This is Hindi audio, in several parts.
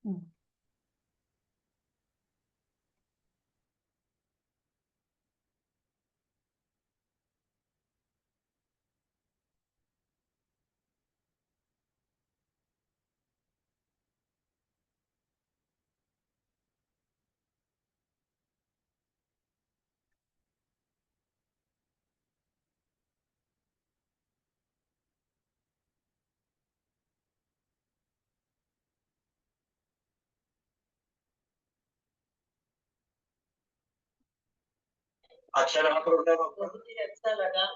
हम्म। अच्छा लगा प्रोग्राम आपको? बहुत ही अच्छा लगा।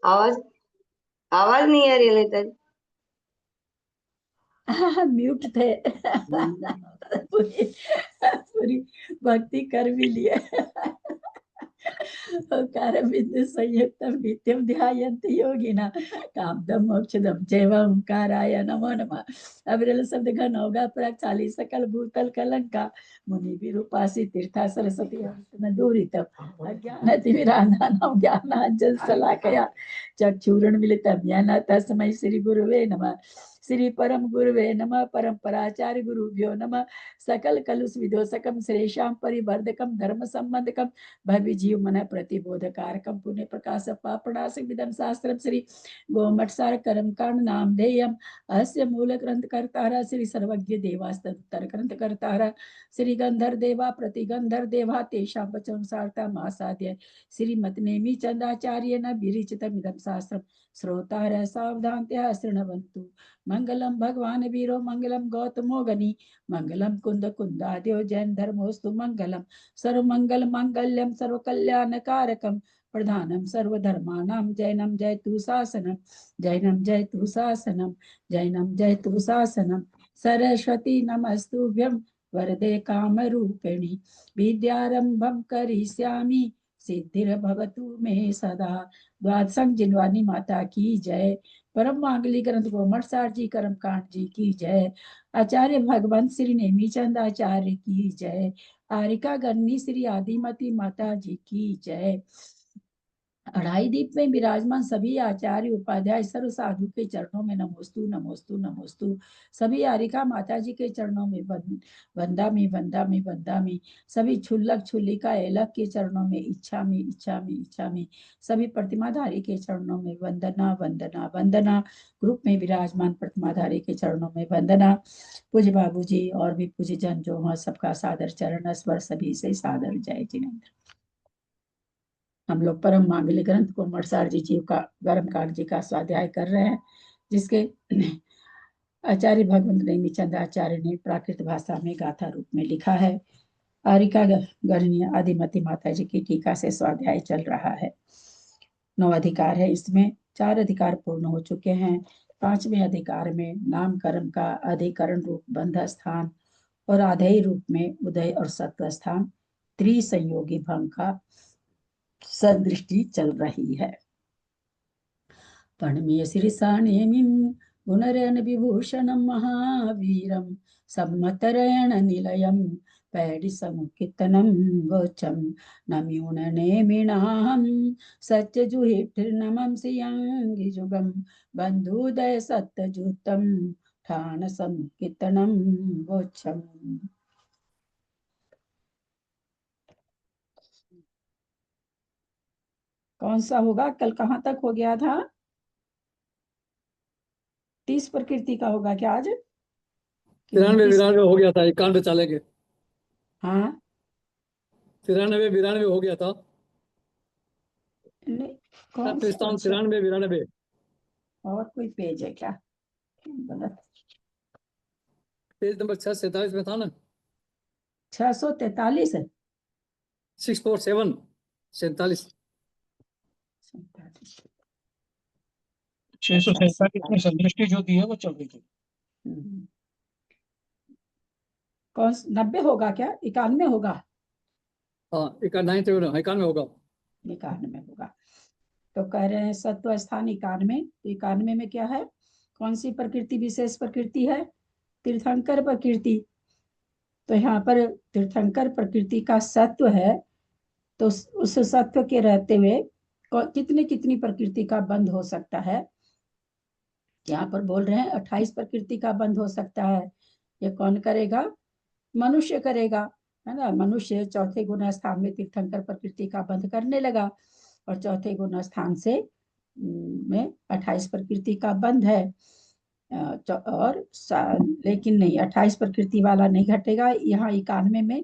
आवाज आवाज नहीं आ रही लेटर। म्यूट थे। पूरी पूरी भक्ति कर भी लिए। ओंकारबिंदु संयुक्तम नित्यम ध्यायन्ति योगिना कामदम मोक्षदम जय ओंकाराय नमो नमः। अविरल शब्द घन होगा प्रग चाली सकल भूतल कलंका मुनि विरूपासी तीर्था सरस्वती न दूरी तब अज्ञान तिमिरांधनम ज्ञानांजन शलाकया चक्षुरुन्मिलितं येन तस्मै श्री गुरुवे नमः। श्री परम गुरुवे नमः। परम्पराचार्य गुरुभ्यो नमः। सकल कलुष विदोषकम श्रेषाम परिवर्धकम धर्म संबंधकम भव्य जीव मन प्रतिबोधकारकम पुण्य प्रकाश पापणासिदम शास्त्रम श्री गोमठ सार कर्मकांड नामधेयम अस्य मूल ग्रंथ कर्तारा श्री सर्वज्ञ देवास्तुत्तर ग्रंथ कर्तारा श्री गंधर देवा प्रतिगंधर देवा तेषां वचन सारता मासाद्य श्रीमत नेमि चंदाचार्य न विरिचितम इदम शास्त्रम श्रोतार सावधानतया शृण्वन्तु। मंगलम भगवान वीरो मंगलम गौतमो गनि मंगलम कुंद कुंदाद्यो जैन धर्मोस्तु मंगलम सर्वमंगल मांगल्यम सर्वकल्याणकारकम प्रधानम सर्वधर्माणां जैनम जयतु शासनम जैनम जयतु शासनम जैनम जयतु शासनम। सरस्वती नमस्तुभ्यं वरदे कामरूपिणी विद्यारंभं करिष्यामि सिद्धिर्भवतु मे सदा। द्वादशं जिनवानी माता की जय। परम मांगली ग्रंथ गोमठ सार जी कर्मकांड जी की जय। आचार्य भगवंत श्री नेमीचंद आचार्य की जय। आरिका गन्नी श्री आदिमती माता जी की जय। अढ़ाई दीप में विराजमान सभी आचार्य उपाध्याय सर्व साधु के चरणों में नमोस्तु नमोस्तु नमोस्तु। सभी आरिका माता जी के चरणों में वंदामी वंदामी वंदामी। सभी छुल्लक छुल्लिका एलक के चरणों में इच्छामी इच्छामी इच्छामी। सभी प्रतिमाधारी के चरणों में वंदना वंदना वंदना। ग्रुप में विराजमान प्रतिमाधारी के चरणों में वंदना। पूज्य बाबू जी और भी पूज्य जन जो हैं सबका सादर चरण स्वर सभी से सादर जय जिनेन्द्र। हम लोग परम मांगल्य ग्रंथ गोमठ सार जी का कर्मकांड जी का स्वाध्याय कर रहे हैं, जिसके आचार्य भगवंत नेमीचंद आचार्य ने प्राकृत भाषा में गाथा रूप में लिखा है। आरिका गणनीय आदिमती माता जी की टीका से स्वाध्याय चल रहा है। 9 अधिकार है, इसमें 4 अधिकार पूर्ण हो चुके हैं। 5वें अधिकार में नाम कर्म का अधिकरण रूप बंध स्थान और आधेय रूप में उदय और सत्व स्थान त्रिसंयोगी भंग का सदृष्टि चल रही है। प्रणमीय शीर्षाणेमिं गुणरेण विभूषणं महावीरं सम्मतरेण निलयं पैडिसमुत्कीर्तनं गोचं नम्यूननेमिनाहं सत्यजुहिर्नमं श्रियङ्गिजुगं बन्धुदय सत्यजुतं ठाणसमुत्कीर्तनं गोचम्। कौन सा होगा? कल कहाँ तक हो गया था? 30 प्रकृति का होगा क्या आज? 93 92 हो गया था, 91 चलेंगे। हाँ 93 92 हो गया था। नहीं, कौन सा? 93 92 और कोई पेज है क्या? गलत। पेज नंबर 647 में था ना। 643 है। 647 47 647 में संदृष्टि जो दी है वो चल रही थी। कौन 90 होगा क्या? 91 होगा? हाँ 91 होगा। 91 होगा। तो कह रहे हैं सत्व स्थान 91। तो 91 में क्या है? कौन सी प्रकृति विशेष प्रकृति है? तीर्थंकर प्रकृति। तो यहाँ पर तीर्थंकर प्रकृति का सत्व है, तो उस सत्व के रहते हुए कितनी कितनी प्रकृति का बंध हो सकता है? यहाँ पर बोल रहे हैं 28 प्रकृति का बंध हो सकता है। ये कौन करेगा? मनुष्य करेगा, है ना। मनुष्य चौथे गुण स्थान में तीर्थंकर प्रकृति का बंध करने लगा, और चौथे गुण स्थान से में 28 प्रकृति का बंध है। और लेकिन नहीं, 28 प्रकृति वाला नहीं घटेगा। यहाँ 91 में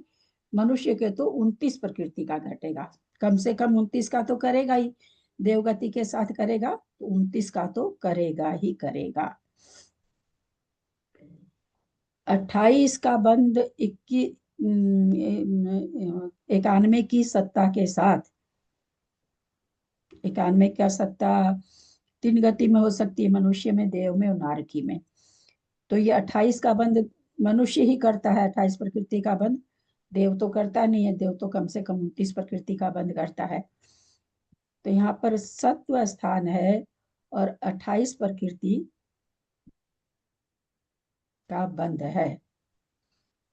मनुष्य के तो 29 प्रकृति का घटेगा। कम से कम 29 का तो करेगा ही, देवगति के साथ करेगा तो 29 का तो करेगा ही करेगा। 28 का बंध 91 की सत्ता के साथ। 91 का सत्ता 3 गति में हो सकती है, मनुष्य में, देव में और नारकी में। तो ये 28 का बंध मनुष्य ही करता है। 28 प्रकृति का बंध देव तो करता नहीं है। देव तो कम से कम 29 प्रकृति का बंध करता है। तो यहाँ पर सत्व स्थान है और 28 प्रकृति का बंध है।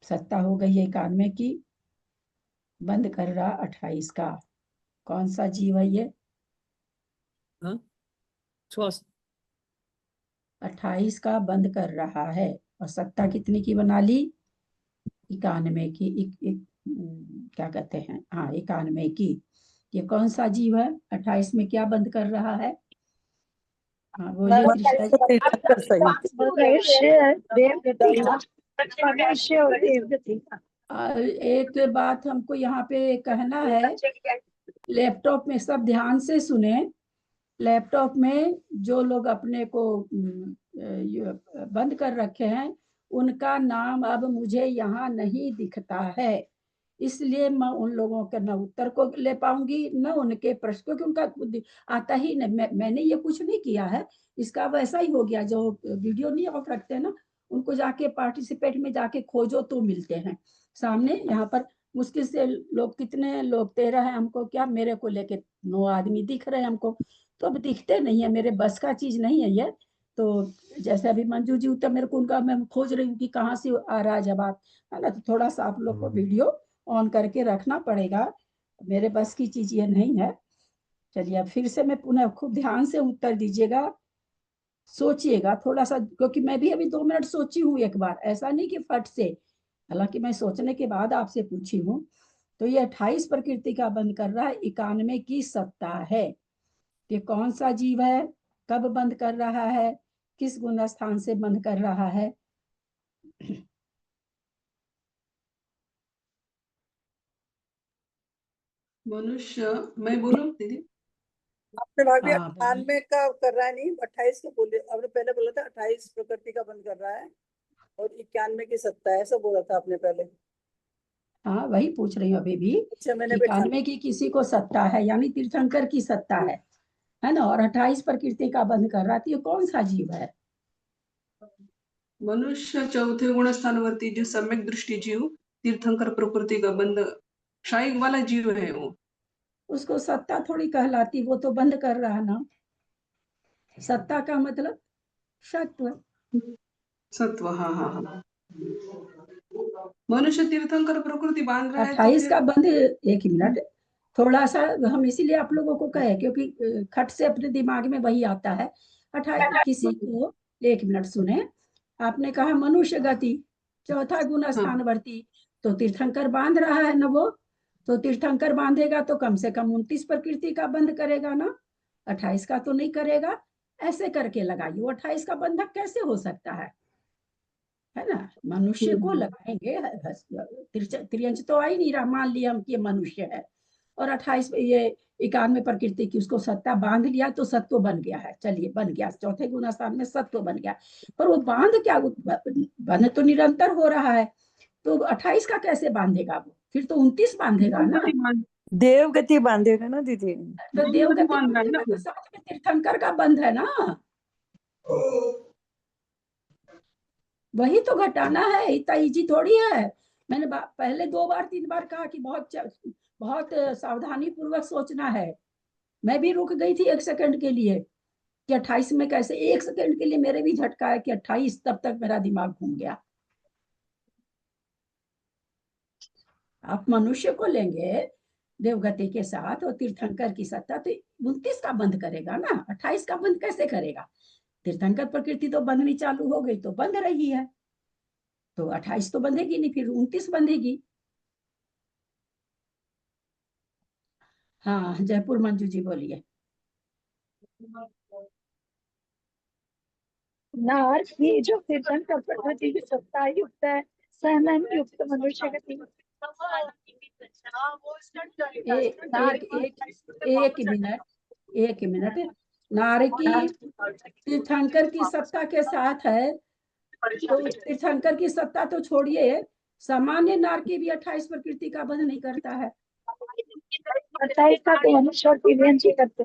सत्ता हो गई 91 की, बंद कर रहा 28 का। कौन सा जीव है ये? हाँ श्वास 28 का बंद कर रहा है और सत्ता कितनी की बना ली? 91 की। क्या कहते हैं, हाँ 91 की। ये कौन सा जीव है 28 में क्या बंद कर रहा है? हाँ बोलिए कृष्णा जी। तीर्थंकर सही। मनुष्य देवगति मनुष्य और देवगति। एक बात हमको यहाँ पे कहना है, लैपटॉप में सब ध्यान से सुने। लैपटॉप में जो लोग अपने को ये बंद कर रखे हैं उनका नाम अब मुझे यहाँ नहीं दिखता है, इसलिए मैं उन लोगों के न उत्तर को ले पाऊंगी न उनके प्रश्न, क्योंकि उनका आता ही नहीं। मैंने ये कुछ नहीं किया है, इसका वैसा ही हो गया। जो वीडियो नहीं ऑफ रखते हैं ना, उनको जाके पार्टिसिपेट में जाके खोजो तो मिलते हैं सामने। यहाँ पर मुश्किल से लोग, कितने लोग 13 है, हमको क्या, मेरे को लेके 9 आदमी दिख रहे हैं हमको, तो अब दिखते नहीं है, मेरे बस का चीज नहीं है ये। तो जैसे अभी मंजू जी तो मेरे को उनका मैं खोज रही हूँ कि कहाँ से आ रहा है जवाब, है ना। तो थोड़ा सा आप लोग को वीडियो ऑन करके रखना पड़ेगा, मेरे बस की चीज ये नहीं है। चलिए अब फिर से मैं पुनः, खूब ध्यान से उत्तर दीजिएगा, सोचिएगा थोड़ा सा, क्योंकि मैं भी अभी 2 मिनट सोची हूँ एक बार, ऐसा नहीं कि फट से, हालांकि मैं सोचने के बाद आपसे पूछी हूँ। तो ये 28 प्रकृति का बंद कर रहा है, 91 की सत्ता है। ये कौन सा जीव है, कब बंद कर रहा है, किस गुण स्थान से बंद कर रहा है? मनुष्य, मैं बोलूं दीदी? आपने भाभी हाँ बोलिए। 98 का कर रहा है, नहीं 28 का बोले, आपने पहले बोला था 28 प्रकृति का बंद कर रहा है और 91 की सत्ता है, ऐसा बोला था आपने पहले। हाँ वही पूछ रही हूँ अभी भी, अच्छा मैंने कि बैठा 91 की किसी को सत्ता है, यानी तीर्थंकर की सत्ता है ना, और 28 प्रकृति का बंध कर रहा है, तो ये कौन सा जीव है? मनुष्य चौथे गुण स्थानवर्ती जो सम्यक दृष्टि जीव, तीर्थंकर प्रकृति का बंद शाही वाला जीव है वो। उसको सत्ता थोड़ी कहलाती, वो तो बंद कर रहा ना। सत्ता का मतलब सत्व। सत्व, हाँ हाँ हाँ। मनुष्य तीर्थंकर प्रकृति बांध रहा है तो 28 फिर। का बंद, एक मिनट, थोड़ा सा हम इसीलिए आप लोगों को कहे, क्योंकि खट से अपने दिमाग में वही आता है। 28 किसी को, एक मिनट सुने, आपने कहा मनुष्य गति चौथा गुण हाँ, स्थानवर्ती, तो तीर्थंकर बांध रहा है ना वो, तो तीर्थंकर बांधेगा तो कम से कम 29 प्रकृति का बंध करेगा ना, 28 का तो नहीं करेगा। ऐसे करके लगाइए, 28 का बंधक कैसे हो सकता है ना। मनुष्य को लगाएंगे, त्रियंच तो आ ही नहीं रहा, मान लिया हम कि ये मनुष्य है, और 28 ये 91 प्रकृति की उसको सत्ता बांध लिया तो सत्व बन गया है। चलिए बन गया, चौथे गुण स्थान में सत्व बन गया, पर वो बांध क्या, बंध तो निरंतर हो रहा है, तो 28 का कैसे बांधेगा वो, फिर तो 29 बांधेगा ना। देवगति बांधेगा ना दीदी। तो देवगति बांधेगा तो साथ में तीर्थंकर का बंध है ना, वही तो घटाना है, इतना इजी थोड़ी है। मैंने पहले 2 बार 3 बार कहा कि बहुत सावधानी पूर्वक सोचना है। मैं भी रुक गई थी 1 सेकंड के लिए कि 28 में कैसे, 1 सेकंड के लिए मेरे भी झटका है कि 28, तब तक मेरा दिमाग घूम गया। आप मनुष्य को लेंगे देवगति के साथ और तीर्थंकर की सत्ता, तो 29 का बंद करेगा ना, 28 का बंद कैसे करेगा? तीर्थंकर प्रकृति तो बंधनी चालू हो गई तो बंध रही है, तो 28 तो बंधेगी नहीं, फिर 29 बंधेगी। हाँ जयपुर मंजू जी बोलिए। नार की जो तीर्थंकर प्रकृति की सत्ता युक्त है, सहनन युक्त मनुष्य गति। एक मिनट, एक मिनट। नारी की तीर्थंकर की सत्ता के साथ है, तो तीर्थंकर की सत्ता तो छोड़िए, सामान्य नार की भी 28 प्रकृति का बंध नहीं करता है। 28 का तो मनुष्य और तिर्यंच ही करते।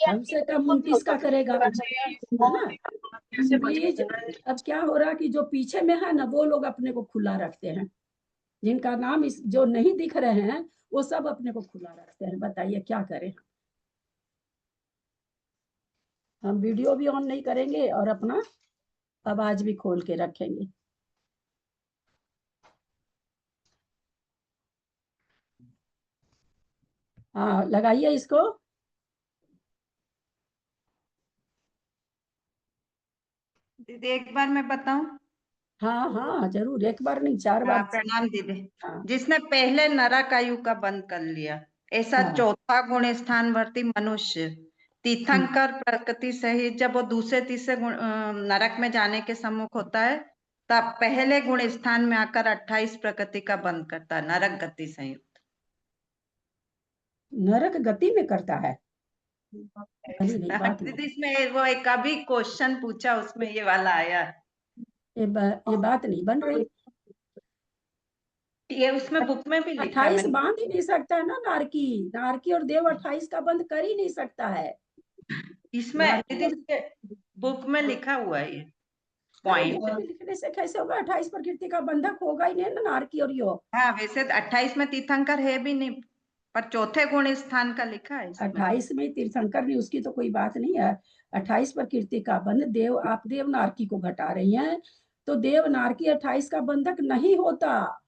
कम से कम 29 का करेगा, है ना। बीज, अब क्या हो रहा कि जो पीछे में है ना, वो लोग अपने को खुला रखते हैं, जिनका नाम इस जो नहीं दिख रहे हैं वो सब अपने को खुला रखते हैं। बताइए क्या करें, हम वीडियो भी ऑन नहीं करेंगे और अपना आवाज भी खोल के रखेंगे। हाँ लगाइए इसको। दीदी एक बार मैं बताऊं? हाँ हाँ जरूर, एक बार नहीं 4 बार। प्रणाम दीदी। हाँ जिसने पहले नरक आयु का बंद कर लिया, ऐसा हाँ। चौथा गुण स्थानवर्ती मनुष्य तीर्थंकर प्रकृति सहित जब वो दूसरे तीसरे नरक में जाने के सम्मुख होता है, तब पहले गुण स्थान में आकर 28 प्रकृति का बंद करता है, नरक गति संयुक्त। नरक गति में करता है? अरे नहीं, बात नहीं। दीदी इसमें वो एक अभी क्वेश्चन पूछा, उसमें ये वाला आया है। ये बात नहीं बन रही। ये उसमें बुक में भी लिखा है 28 मैंने। बांध ही नहीं सकता है ना नारकी। नारकी और देव 28 का बंद कर ही नहीं सकता है। इसमें नारकी दीदी और इसके बुक में लिखा हुआ है ये अरे बुक पॉइंट। में लिखने से कैसे होगा? 28 प्रकृति का बंधक होगा ही नहीं ना नारकी और यो। हाँ वैसे 28 में तीर्थंकर है भी नहीं, पर चौथे गुण स्थान का लिखा है इसमें। 28 में तीर्थंकर नहीं, उसकी तो कोई बात नहीं है। 28 प्रकृति का बंध देव, आप देव नारकी को घटा रही हैं, तो देव नारकी 28 का बंधक नहीं होता,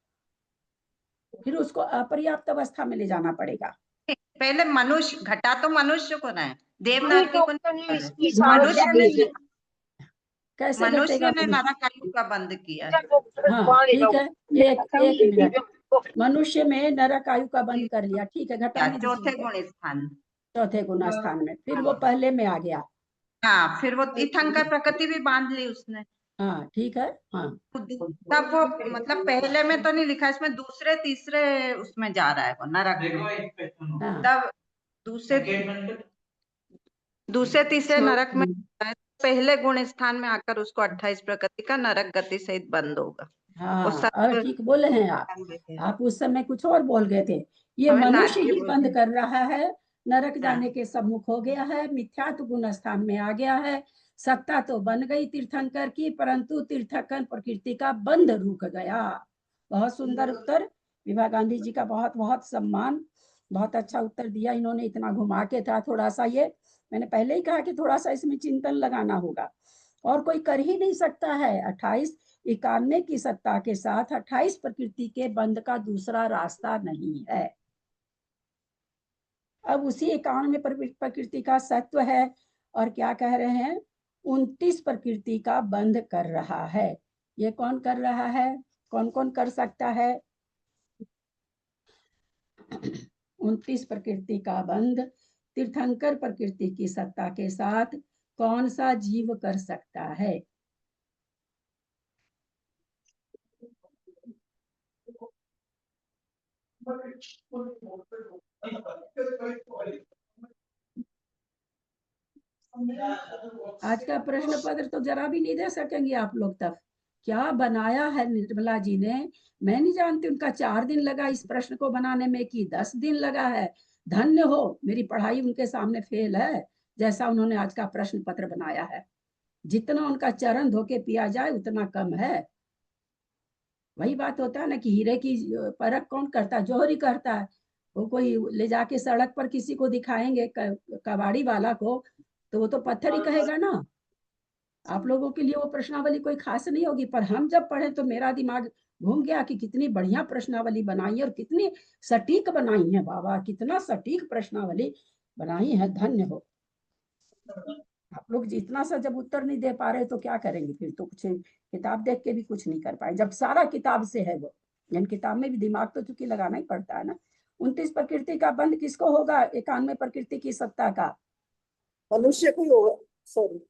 फिर उसको अपर्याप्त अवस्था में ले जाना पड़ेगा। पहले मनुष्य घटा तो मनुष्य को ना है, देवनार की को नहीं। कैसे मनुष्य घटेगा? ने नरक आयु का बंद किया। हाँ ठीक है, एक मिनट। मनुष्य में नरक आयु का बंद कर लिया, ठीक है, घटाने चौथे दीजिए गुण स्थान। चौथे गुना स्थान में, फिर वो पहले में आ गया। हाँ फिर वो तीर्थंकर प्रकृति भी बांध ली उसने। हाँ ठीक है। हाँ तब वो मतलब पहले में तो नहीं लिखा, इसमें दूसरे तीसरे उसमें जा रहा है वो नरक में। हाँ। तब दूसरे तीसरे नरक में पहले गुण स्थान में आकर उसको 28 प्रकृति का नरक गति सहित बंद होगा। हाँ और ठीक बोले हैं आप उस समय कुछ और बोल गए थे। ये हमें मनुष्य नारकी ही बोलते बंद हैं। कर रहा है, नरक जाने हाँ। के सम्मुख हो गया है, मिथ्यात्व गुण स्थान में आ गया है। सत्ता तो बन गई तीर्थंकर की, परंतु तीर्थंकर प्रकृति का बंध रुक गया। बहुत सुंदर उत्तर, विभा गांधी जी का बहुत बहुत सम्मान। बहुत अच्छा उत्तर दिया इन्होंने, इतना घुमा के था थोड़ा सा, ये मैंने पहले ही कहा कि थोड़ा सा इसमें चिंतन लगाना होगा, और कोई कर ही नहीं सकता है। 28 91 की सत्ता के साथ 28 प्रकृति के बंध का दूसरा रास्ता नहीं है। अब उसी 91 प्रकृति का सत्व है, और क्या कह रहे हैं, 29 प्रकृति का बंध कर रहा है। ये कौन कर रहा है? कौन कौन कर सकता है? 29 प्रकृति का बंध तीर्थंकर प्रकृति की सत्ता के साथ कौन सा जीव कर सकता है? आज का प्रश्न पत्र तो जरा भी नहीं दे सकेंगे आप लोग तब। क्या बनाया है निर्मला जी ने, मैं नहीं जानती उनका 4 दिन लगा इस प्रश्न को बनाने में कि 10 दिन लगा है। धन्य हो, मेरी पढ़ाई उनके सामने फेल है, जैसा उन्होंने आज का प्रश्न पत्र बनाया है। जितना उनका चरण धोके पिया जाए उतना कम है। वही बात होता है ना कि हीरे की परख कौन करता है? जौहरी करता है। वो कोई ले जाके सड़क पर किसी को दिखाएंगे, कबाड़ी वाला को, तो वो तो पत्थर ही कहेगा ना। आप लोगों के लिए वो प्रश्नावली कोई खास नहीं होगी, पर हम जब पढ़े तो मेरा दिमाग घूम गया कि कितनी बढ़िया प्रश्नावली बनाई है और कितनी सटीक बनाई है। बाबा कितना सटीक प्रश्नावली बनाई है, धन्य हो आप लोग। जितना सा जब उत्तर नहीं दे पा रहे तो क्या करेंगे फिर? तो कुछ किताब देख के भी कुछ नहीं कर पाए, जब सारा किताब से है वो। यानी किताब में भी दिमाग तो चूंकि लगाना ही पड़ता है ना। 29 प्रकृति का बंध किसको होगा? 91 प्रकृति की सत्ता का मनुष्य को ही होगा, सॉरी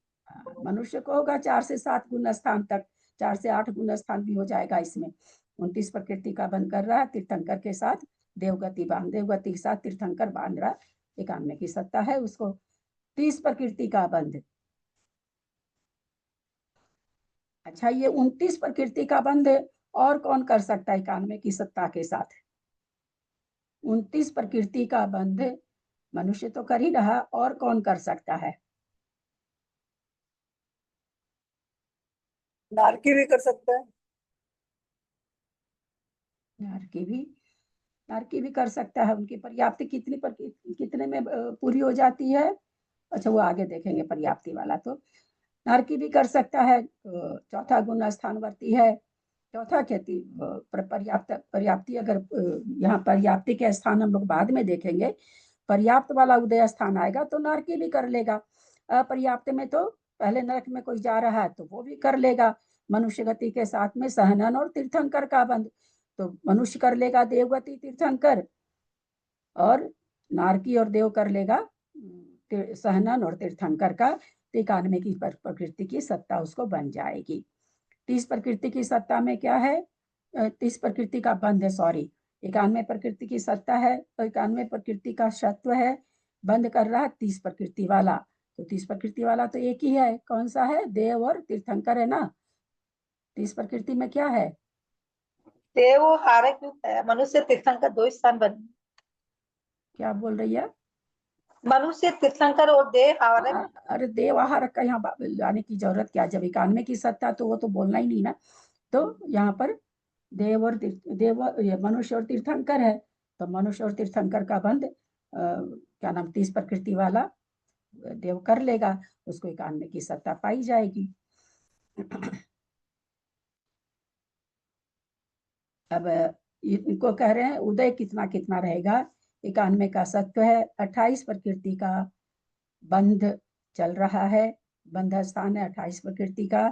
मनुष्य को होगा। 4 से 7 गुण स्थान तक, 4 से 8 गुण स्थान भी हो जाएगा इसमें। 29 प्रकृति का बंध कर रहा है तीर्थंकर के साथ, देवगति देवगति के साथ तीर्थंकर बांध रहा है। 91 की सत्ता है उसको। 30 प्रकृति का बंध। अच्छा, ये 29 प्रकृति का बंध और कौन कर सकता है 91 की सत्ता के साथ? 29 प्रकृति का बंध मनुष्य तो कर ही रहा, और कौन कर सकता है? नारकी भी कर सकता है। नारकी भी कर सकता है। उनकी पर्याप्ति कितने में पूरी हो जाती है? अच्छा वो आगे देखेंगे पर्याप्ति वाला। तो नारकी भी कर सकता है। चौथा गुण स्थानवर्ती है। चौथा कहती पर्याप्ति, अगर यहाँ पर्याप्ति के स्थान हम लोग बाद में देखेंगे, पर्याप्त वाला उदय स्थान आएगा तो नारकी भी कर लेगा। अपर्याप्त में तो पहले नरक में कोई जा रहा है तो वो भी कर लेगा मनुष्य गति के साथ में सहनन और तीर्थंकर का बंध। तो मनुष्य कर लेगा देवगति तीर्थंकर, और नारकी और देव कर लेगा सहनन और तीर्थंकर का। 91 की प्रकृति की सत्ता उसको बन जाएगी। 30 प्रकृति की सत्ता में क्या है? 30 प्रकृति का बंध है, सॉरी, 91 प्रकृति की सत्ता है, तो 91 प्रकृति का सत्व है, बंद कर रहा 30 प्रकृति वाला। तो 30 प्रकृति वाला तो एक ही है, कौन सा है? देव और तीर्थंकर है ना। 30 प्रकृति में क्या है? देव वो हारे क्यों है? मनुष्य तीर्थंकर 2 स्थान बने। क्या बोल रही है? मनुष्य तीर्थंकर और देव हारे। अरे देव आहार का यहाँ लाने की जरूरत क्या? जब 91 की सत्ता तो वो तो बोलना ही नहीं ना। तो यहाँ पर देव और मनुष्य और तीर्थंकर है, तो मनुष्य और तीर्थंकर का बंध क्या नाम 30 प्रकृति वाला देव कर लेगा, उसको 91 की सत्ता पाई जाएगी। अब इनको कह रहे हैं उदय कितना कितना रहेगा? 91 का सत्व है, 28 प्रकृति का बंध चल रहा है, बंध स्थान है 28 प्रकृति का।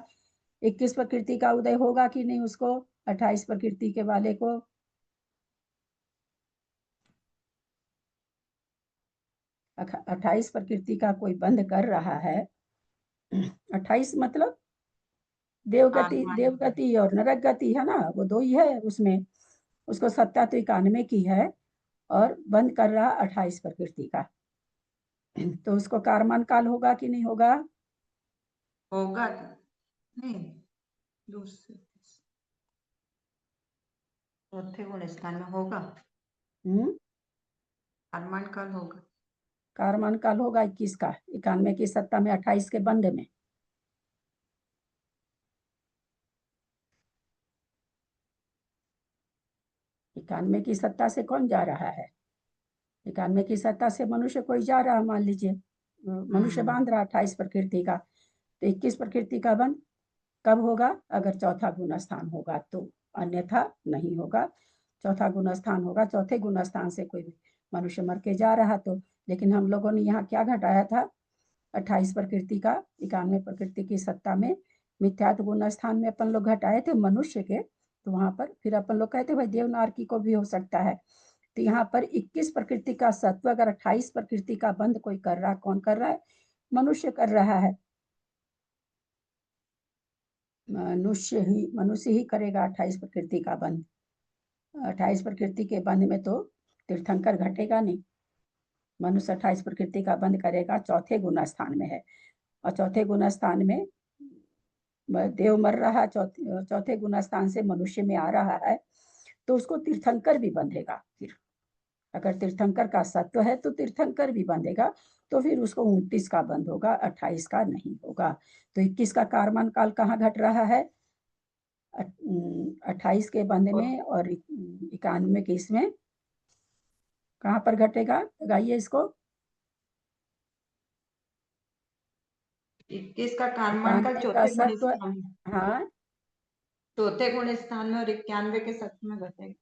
21 प्रकृति का उदय होगा कि नहीं उसको, 28 प्रकृति के वाले को? अख- 28 प्रकृति का कोई बंध कर रहा है। 28 मतलब देवगति और नरक गति है ना, वो दो ही है उसमें। उसको सत्ता तो 91 की है और बंद कर रहा 28 प्रकृति का। तो उसको कारमान काल होगा कि नहीं होगा? होगा नहीं, दूसरे चौथे गुण स्थान में होगा, कारमान काल होगा। कारमान काल होगा 21 का, 91 की सत्ता में 28 के बंद में। इक्यानवे की सत्ता से कौन जा रहा है? 91 की सत्ता से मनुष्य कोई जा रहा है, मान लीजिए मनुष्य बांध रहा 28 प्रकृति का, तो 21 प्रकृति का बंद कब होगा? अगर चौथा गुण स्थान होगा तो, अन्यथा नहीं होगा। चौथा गुण स्थान होगा, चौथे गुण स्थान से कोई मनुष्य मर के जा रहा तो। लेकिन हम लोगों ने यहाँ क्या घटाया था? 28 प्रकृति का 91 प्रकृति की सत्ता में मिथ्यात्व गुण स्थान में अपन लोग घटाए थे मनुष्य के, तो वहां पर फिर अपन लोग कहते भाई देवनारकी को भी हो सकता है। तो यहाँ पर 21 प्रकृति का सत्व अगर 28 प्रकृति का बंद कोई कर रहा, कौन कर रहा है? मनुष्य कर रहा है। मनुष्य ही करेगा 28 प्रकृति का बंद। 28 प्रकृति के बंद में तो तीर्थंकर घटेगा नहीं। मनुष्य 28 प्रकृति का बंद करेगा, चौथे गुण स्थान में है, और चौथे गुण स्थान में देव मर रहा, चौथे गुण स्थान से मनुष्य में आ रहा है, तो उसको तीर्थंकर भी बंधेगा। फिर अगर तीर्थंकर का सत्व है तो तीर्थंकर भी बंधेगा, तो फिर उसको 29 का बंद होगा, 28 का नहीं होगा। तो 21 का कारमान काल कहाँ घट रहा है? 28 के बंद में, और 91 के इसमें कहाँ पर घटेगा? लगाइए इसको। 21 का कारमान काल 91 चौथे का गुण सत्व, स्थान में, हाँ चौथे गुण स्थान में, और 91 के सत्व में घटेगा।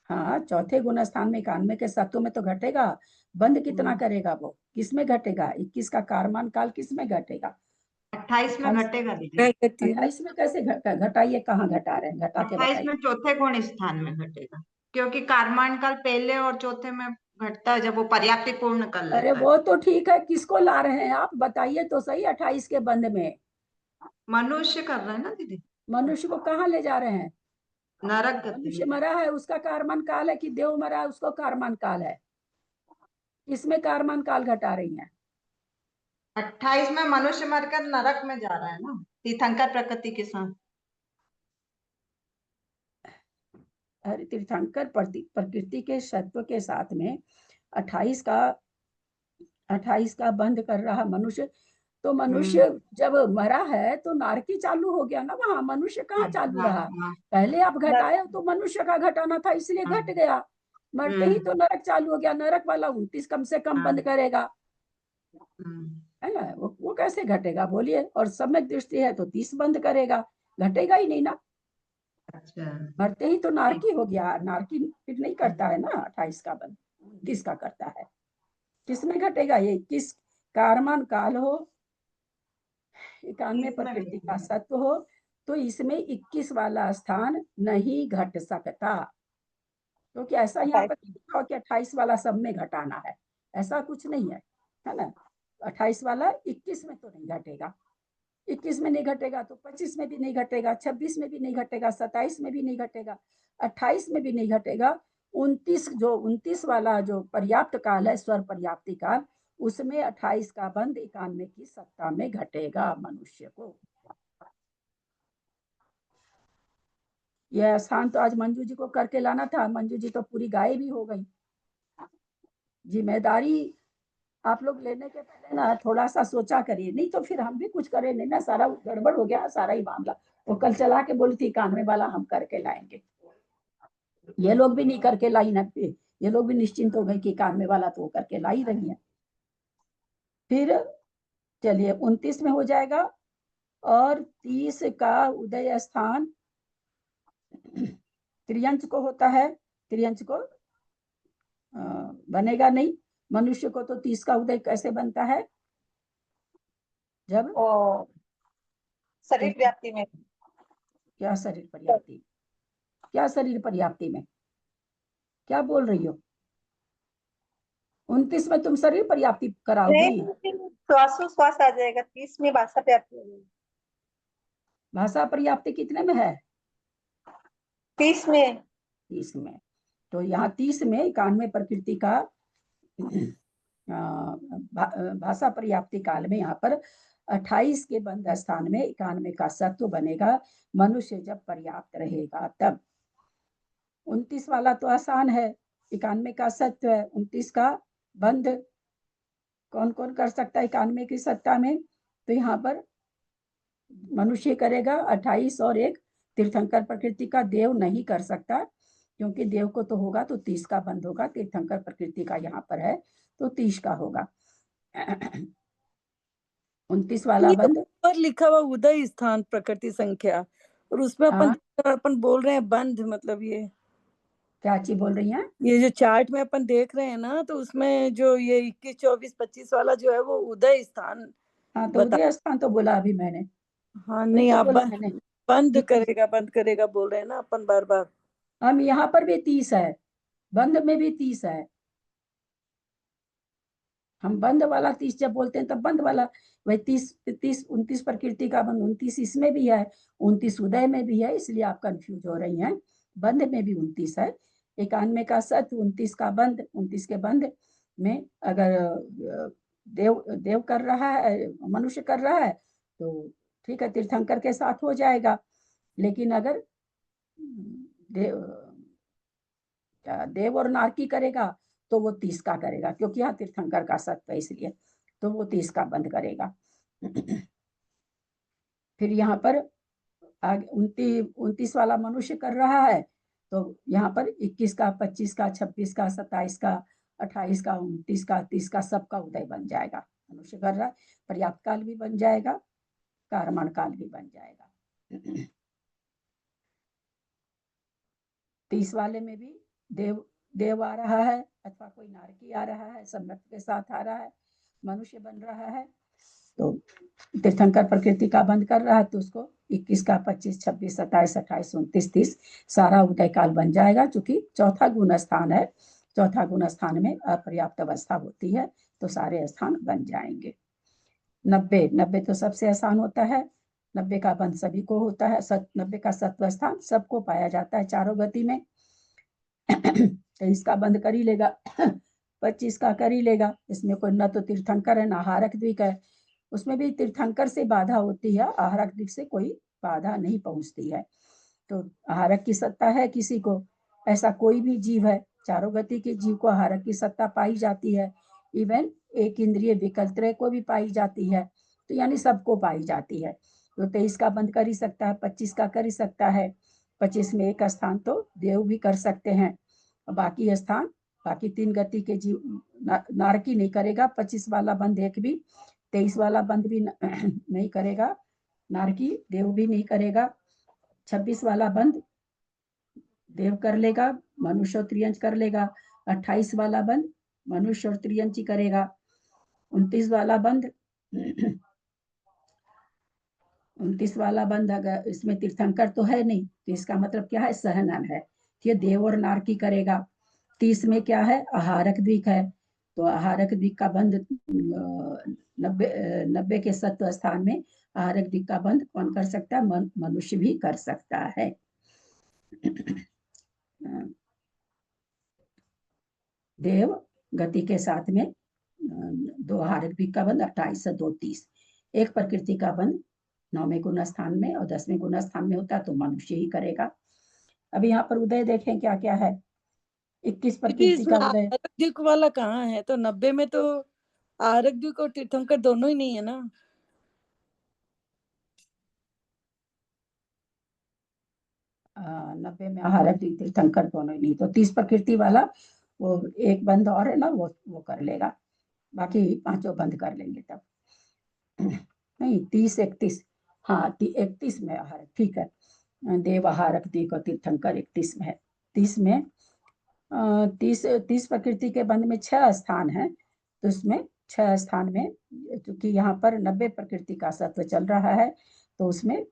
हाँ, चौथे गुण स्थान में 91 के सत्व में तो घटेगा। बंद कितना करेगा वो? किसमें घटेगा? 21 का कारमान काल किस में घटेगा? 28 में घटेगा दीदी। 28 में कैसे घटाइए, कहाँ घटा रहे हैं? घटा के 28 में बताइए। चौथे गुण स्थान में घटेगा, क्योंकि कारमान काल पहले और चौथे में घटता है जब वो पर्याप्ति पूर्ण कर अरे लेता है। वो तो ठीक है, किसको ला रहे हैं आप? बताइए तो सही। 28 के बंद में मनुष्य कर रहा है ना दीदी, मनुष्य को कहाँ ले जा रहे हैं? नरक गति मनुष्य में। मरा है, उसका कारमान काल है, कि देव मरा है उसको कारमान काल है? इसमें कारमान काल घटा रही है। 28 में मनुष्य मरकर नरक में जा रहा है ना, तीर्थंकर प्रकृति के साथ। अरे तीर्थंकर प्रकृति के सत्व के साथ में 28 का बंद कर रहा मनुष्य। तो मनुष्य जब मरा है तो नारकी चालू हो गया ना, वहां मनुष्य कहाँ चालू रहा? पहले आप घटाए तो मनुष्य का घटाना था, इसलिए घट गया। मरते ही तो नरक चालू हो गया। नरक वाला 29 कम से कम बंद करेगा, है ना? वो कैसे घटेगा बोलिए? और सम्यक दृष्टि है तो 30 बंद करेगा, घटेगा ही नहीं ना। अच्छा, मरते ही तो नारकी हो गया। नारकी फिर नहीं करता है ना 28 का बंद, 29 का करता है। किसमें घटेगा ये? 21 कारमान काल हो 91 प्रकृति का सत्व हो तो इसमें 21 वाला स्थान नहीं घट सकता, क्योंकि ऐसा यहाँ पर लिखा हो कि 28 वाला सब में घटाना है, ऐसा कुछ नहीं है ना। 28 वाला 21 में तो नहीं घटेगा, 21 में नहीं घटेगा तो 25 में भी नहीं घटेगा, 26 में भी नहीं घटेगा, 27 में भी नहीं घटेगा, 28 में भी नहीं घटेगा। 29 वाला जो पर्याप्त काल है, स्वर पर्याप्ति काल, उसमें 28 का बंध 91 की सत्ता में घटेगा मनुष्य को। यह स्थान तो आज मंजू जी को करके लाना था, मंजू जी तो पूरी गाय भी हो गई। जिम्मेदारी आप लोग लेने के पहले ना थोड़ा सा सोचा करिए, नहीं तो फिर हम भी कुछ करें नहीं ना, सारा गड़बड़ हो गया सारा ही मामला। वो कल चला के बोली थी 91 वाला हम करके लाएंगे, ये लोग भी नहीं करके लाई ना, ये लोग भी निश्चिंत हो गए कि 91 वाला तो करके ला ही रही है। फिर चलिए 29 में हो जाएगा, और 30 का उदय स्थान त्रियंच को होता है, त्रियंच को बनेगा नहीं। मनुष्य को तो 30 का उदय कैसे बनता है, जब शरीर व्याप्ति में। क्या शरीर पर्याप्ति, क्या शरीर पर्याप्ति में, क्या बोल रही हो? 29 में तुम शरीर पर्याप्ति कराओगी? श्वासोश्वास आ जाएगा, 30 में भाषा व्याप्ति हो जाएगी। भाषा पर्याप्ति कितने में है? 30 में। 30 में। तो यहाँ 30 में 91 प्रकृति का भाषा पर्याप्ति काल में यहाँ पर 28 के बंध स्थान में 91 का सत्व बनेगा। मनुष्य जब पर्याप्त रहेगा तब। 29 वाला तो आसान है, 91 का सत्व है, 29 का बंध कौन कौन कर सकता है 91 की सत्ता में? तो यहाँ पर मनुष्य करेगा 28, और एक तीर्थंकर प्रकृति का देव नहीं कर सकता, क्योंकि देव को तो होगा तो 30 का बंध होगा, तीर्थंकर प्रकृति का यहाँ पर है तो 30 का होगा। 29 वाला बंध पर लिखा हुआ उदय स्थान प्रकृति संख्या, और उसमें अपन बोल रहे हैं बंध, मतलब ये क्या चीज बोल रही हैं? ये जो चार्ट में अपन देख रहे हैं ना, तो उसमें जो ये 21, 24, 25 वाला जो है वो उदय स्थान। हाँ तो उदय स्थान तो बोला अभी मैंने। हाँ नहीं, तो आप बोला मैंने बंद करेगा बोल रहे हैं ना अपन बार बार। हम यहाँ पर भी 30 है, बंद में भी 30 है। हम बंद वाला 30 जब बोलते हैं तब बंद वाला, वही 29 प्रकृति का बंद 29 इसमें भी है, 29 उदय में भी है, इसलिए आप कंफ्यूज हो रही हैं। बंद में भी 29 है, 91 का सत्व, 29 का बंद। 29 के बंद में अगर देव कर रहा है, मनुष्य कर रहा है तो ठीक है, तीर्थंकर के साथ हो जाएगा। लेकिन अगर देव और नारकी करेगा तो वो 30 का करेगा, क्योंकि यहाँ तीर्थंकर का सत्व है, इसलिए तो वो 30 का बंद करेगा। फिर यहाँ पर 29 वाला मनुष्य कर रहा है तो यहाँ पर 21 का, 25 का, 26 का, 27 का, 28 का, 29 का, 30 का, सबका उदय बन जाएगा। मनुष्य कर रहा है, पर्याप्त काल भी बन जाएगा, कारमण काल भी बन जाएगा। 30 वाले में भी देव आ रहा है, अथवा कोई नारकी आ रहा है, सम्यक के साथ आ रहा है, मनुष्य बन रहा है, तो तीर्थंकर प्रकृति का बंद कर रहा है तो उसको 21 का, 25, 26, 27, 28, 29, 30 सारा उदय काल बन जाएगा। चूंकि चौथा गुण स्थान है, चौथा गुण स्थान में अपर्याप्त अवस्था होती है, तो सारे स्थान बन जाएंगे। 90 तो सबसे आसान होता है, 90 का बंध सभी को होता है। 90 का सत्व स्थान सबको पाया जाता है चारों गति में। 23 का बंद कर ही लेगा, 25 का कर ही लेगा, इसमें कोई न तो तीर्थंकर है ना आहारक द्विक है। उसमें भी तीर्थंकर से बाधा होती है, आहारक द्विक से कोई बाधा नहीं पहुंचती है। तो आहारक की सत्ता है किसी को, ऐसा कोई भी जीव है, चारों गति के जीव को आहारक की सत्ता पाई जाती है। इवन एक इंद्रिय विकल्प को भी पाई जाती है, तो यानी सबको पाई जाती है। तो 23 का बंद कर ही सकता है, 25 का कर ही सकता है। 25 में एक स्थान तो देव भी कर सकते हैं, बाकी स्थान, बाकी 3 गति के जीव नारकी नहीं करेगा। 25 वाला बंद एक भी, 23 वाला बंद भी नहीं करेगा नारकी, देव भी नहीं करेगा। 26 वाला बंद देव कर लेगा, मनुष्य और त्रियंच कर लेगा। 28 वाला बंद मनुष्य और त्रियंच ही करेगा। 29 वाला बंद 29 वाला बंध अगर इसमें तीर्थंकर तो है नहीं, तो इसका मतलब क्या है, सहनन है, ये देव और नारकी करेगा। 30 में क्या है, आहारक द्विक है, तो आहारक द्विक का बंध 90 के सत्व स्थान में आहारक द्विक का बंध कौन कर सकता है, मनुष्य भी कर सकता है। देव गति के साथ में 2 आहारक द्विक का बंध 28 से 2 30, एक प्रकृति का बंध 9वें गुण स्थान में और 10वें गुण स्थान में होता है, तो मनुष्य ही करेगा। अभी यहाँ पर उदय देखें क्या क्या है। 21 प्रकृति इसमें का उदय, आहारक द्वीप वाला कहाँ है? तो 90 में तो आहारक द्वीप और तीर्थंकर दोनों ही नहीं है ना। 90 में आहारक द्वीप तीर्थंकर दोनों ही नहीं, तो 30 प्रकृति वाला वो एक बंद और है ना, वो कर लेगा, बाकी 5 बंद कर लेंगे तब। नहीं 30 31, हाँ 31 में आहारक, ठीक है, देव आहारक द्वीप और तीर्थंकर 31 में है। 30 में 30 प्रकृति के बंध में 6 स्थान है, तो उसमें 6 स्थान में क्योंकि यहाँ पर 90 प्रकृति का सत्व चल रहा है, तो उसमें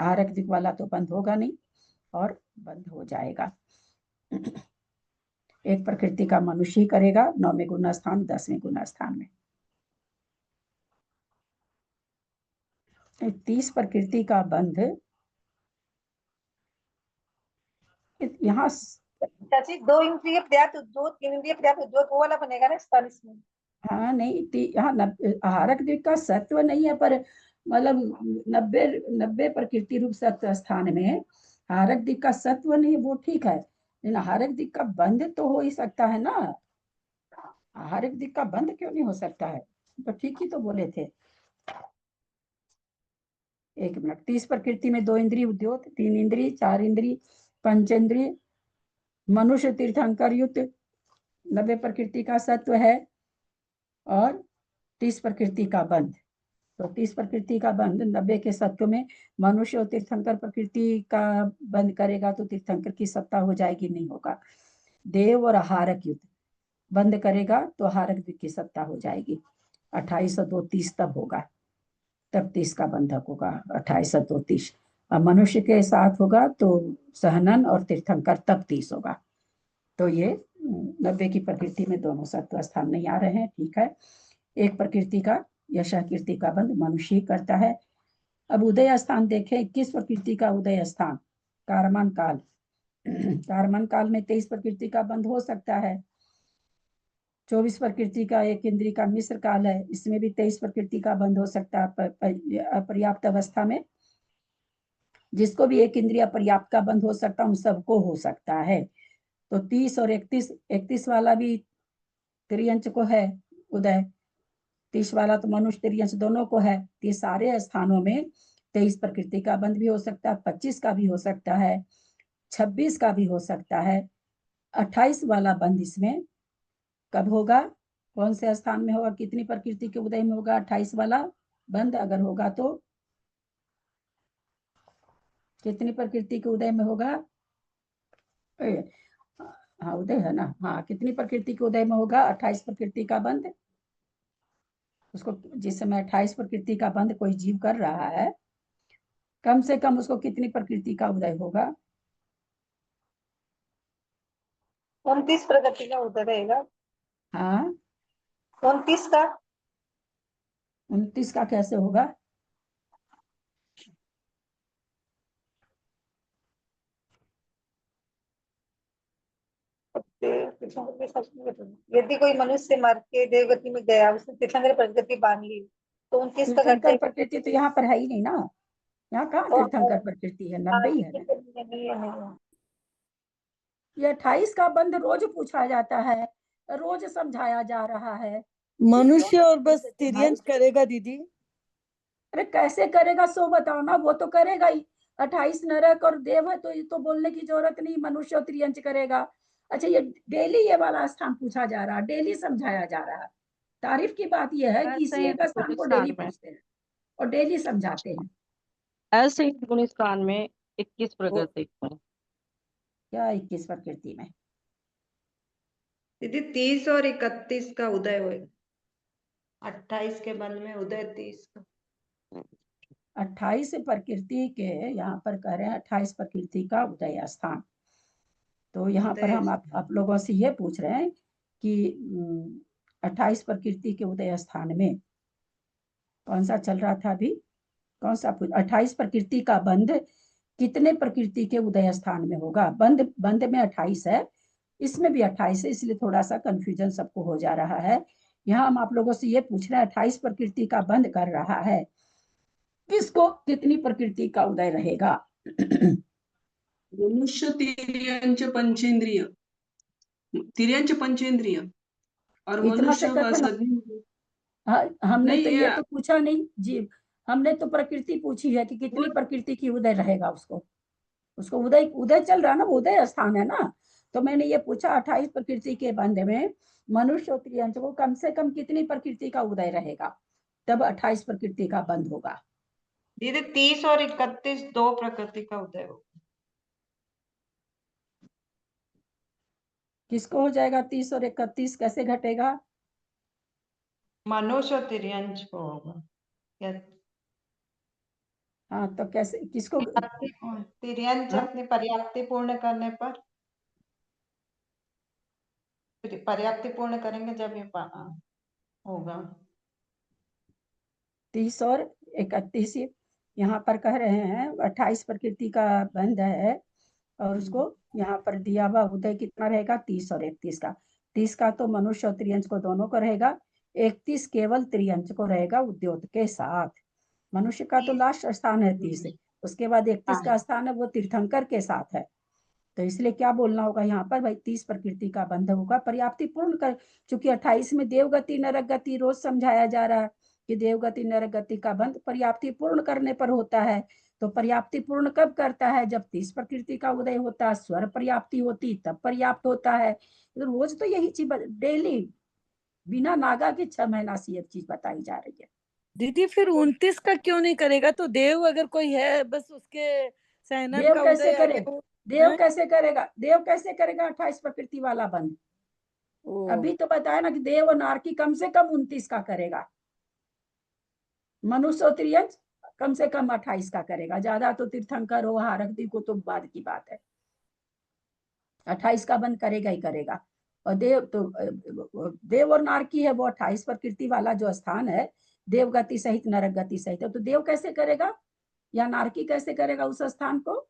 आहारक द्वीप वाला तो बंद होगा नहीं और बंद हो जाएगा। एक प्रकृति का मनुष्य ही करेगा 9वें गुण स्थान 10वें गुण स्थान में। 30 प्रकृति का बंध यहाँ चाची 2 इंद्रिय पर्याप्त उद्योत 3 इंद्रिय पर्याप्त उद्योत वो वाला बनेगा ना 47 में। हाँ नहीं, यहाँ आहारक द्वीप का सत्व नहीं है, पर मतलब 90 प्रकृति रूप सत्व स्थान में आहारक द्वीप का सत्व नहीं, वो ठीक है, लेकिन आहारक द्वीप का बंध तो हो ही सकता है ना। आहारक द्वीप का बंध क्यों नहीं हो सकता है, तो ठीक ही तो बोले थे। एक मिनट, 30 प्रकृति में 2 इंद्रिय उद्योत, 3 इंद्रिय, 4 इंद्रिय, पंचेंद्रिय, मनुष्य तीर्थंकर युक्त 90 प्रकृति का सत्व है और 30 प्रकृति का बंध। तो 30 प्रकृति का बंध 90 के सत्व में मनुष्य और तीर्थंकर प्रकृति का बंध करेगा, तो तीर्थंकर की सत्ता हो जाएगी, नहीं होगा। देव और आहारक युक्त बंद करेगा तो आहारक द्वीप की सत्ता हो जाएगी। 28 और 2 30 तब होगा, तब 30 का बंधक होगा, 28 और 2 30। अब मनुष्य के साथ होगा तो सहनन और तीर्थंकर तब 30 होगा। तो ये 90 की प्रकृति में दोनों सत्व स्थान नहीं आ रहे हैं, ठीक है। एक प्रकृति का यशा कीर्ति का बंध मनुष्य ही करता है। अब उदय स्थान देखें, 21 प्रकृति का उदय स्थान कारमान काल। कारमान काल में 23 प्रकृति का बंध हो सकता है। 24 प्रकृति का एक इंद्रिय का मिश्र काल है, इसमें भी 23 प्रकृति का बंध हो सकता है अपर्याप्त अवस्था में। जिसको भी एक इंद्रिय पर्याप्त का बंध हो सकता है, उन सबको हो सकता है। तो 30 और 31 वाला भी त्रियंच को है उदय, 30 वाला तो मनुष्य त्रियंश दोनों को है। ये सारे स्थानों में 23 प्रकृति का बंध भी हो सकता है, 25 का भी हो सकता है, 26 का भी हो सकता है। 28 वाला बंध इसमें कब होगा, कौन से स्थान में होगा, कितनी प्रकृति के उदय में होगा 28 वाला बंध अगर होगा तो कितनी प्रकृति के उदय में होगा, हाँ उदय है ना, हाँ कितनी प्रकृति के उदय में होगा 28 प्रकृति का बंध। उसको जिस समय 28 प्रकृति का बंध कोई जीव कर रहा है, कम से कम उसको कितनी प्रकृति का उदय होगा, 29 प्रकृति का उदय रहेगा। हाँ 29 का 29 का कैसे होगा, यदि कोई मनुष्य मर के देवगति में गया, उसने तीर्थंकर प्रकृति बांध ली, तो 29 का तीर्थंकर घंटे प्रकृति तो यहाँ पर है ही नहीं ना, यहाँ कहाँ तीर्थंकर प्रकृति है, 90 ही है ना। ये 28 का बंध रोज पूछा जाता है, रोज समझाया जा रहा है। मनुष्य और बस तिर्यंच करेगा दीदी। अरे कैसे करेगा सो बताओ ना, वो तो करेगा ही। 28 नरक और देव है तो ये तो बोलने की जरूरत नहीं, मनुष्य और त्रियंच करेगा। अच्छा ये डेली ये वाला स्थान पूछा जा रहा, डेली समझाया जा रहा। तारीफ की बात यह है कि इसी एक स्थान को डेली पूछते हैं और डेली समझाते हैं। ऐसे ही गुण स्थान में 21 प्रकृति में क्या 21 प्रकृति में दीदी 30 और 31 का उदय होगा। 28 के बंद में उदय 30 का। 28 प्रकृति के, यहाँ पर कह रहे हैं 28 प्रकृति का उदय स्थान। तो यहाँ पर हम आप लोगों से ये पूछ रहे हैं कि 28 प्रकृति के उदय स्थान में कौन सा चल रहा था अभी, कौन सा 28 प्रकृति का बंध कितने प्रकृति के उदय स्थान में होगा? बंध में 28 है, इसमें भी 28 है, इसलिए थोड़ा सा कंफ्यूजन सबको हो जा रहा है। यहाँ हम आप लोगों से ये पूछ रहे हैं 28 प्रकृति का बंध कर रहा है, किसको कितनी प्रकृति का उदय रहेगा? मनुष्य तिर्यंच पंचेंद्रिय और इतना मनुष्य से करके हमने नहीं, तो ये तो पूछा नहीं जी, हमने तो प्रकृति पूछी है कि कितनी प्रकृति की उदय रहेगा। उसको उदय चल रहा ना, उदय स्थान है ना। तो मैंने ये पूछा 28 प्रकृति के बंध में मनुष्य और त्रियंच को कम से कम कितनी प्रकृति का उदय रहेगा, तब 28 प्रकृति का बंध होगा। दीदी 30 और 31 2 प्रकृति का उदय होगा। किसको हो जाएगा 30 और 31 कैसे घटेगा? मनुष्य और तिर्यंच को होगा। हाँ तो कैसे, किसको? तिर्यंच अपनी पर्याप्ति पूर्ण करने पर, पर्याप्ति पूर्ण करेंगे जब ये होगा। 30 और 31 यहाँ पर कह रहे हैं 28 प्रकृति का बंध है, और उसको यहाँ पर दिया हुआ उदय कितना रहेगा 30 और 31 का। 30 का तो मनुष्य और त्रियंच को दोनों को रहेगा, 31 केवल त्रियंच को रहेगा उद्योत के साथ। मनुष्य का तो लास्ट स्थान है 30, उसके बाद 31 का स्थान है वो तीर्थंकर के साथ है। तो इसलिए क्या बोलना होगा यहाँ पर भाई 30 प्रकृति का बंध होगा, पर्याप्ति पूर्ण कर। चूंकि 28 में देवगति नरक गति रोज समझाया जा रहा है कि देवगति नरक गति का बंध पर्याप्ति पूर्ण करने पर होता है। तो पर्याप्ति पूर्ण कब करता है? जब 30 प्रकृति का उदय होता है, स्वर पर्याप्ति होती तब पर्याप्त होता है। तो रोज तो यही चीज डेली बिना नागा के 6 महीना से ये चीज बताई जा रही है। दीदी फिर 29 का क्यों नहीं करेगा? तो देव अगर कोई है बस उसके सैनन देव का कैसे उदय आ करेगा? गया। देव कैसे करेगा? देव कैसे करेगा 28 प्रकृति वाला बंध? अभी तो बताया ना कि देव और नारकी कम से कम 29 का करेगा, मनुष्य और त्रियंच कम से कम 28 का करेगा, ज्यादा तो तीर्थंकर हो हारकदी को तो बाद की बात है। 28 का बंद करेगा ही करेगा। और देव और नारकी है वो 28 प्रकृति वाला जो स्थान है, देव गति सहित नरक गति सहित है। तो देव कैसे करेगा या नारकी कैसे करेगा उस स्थान को?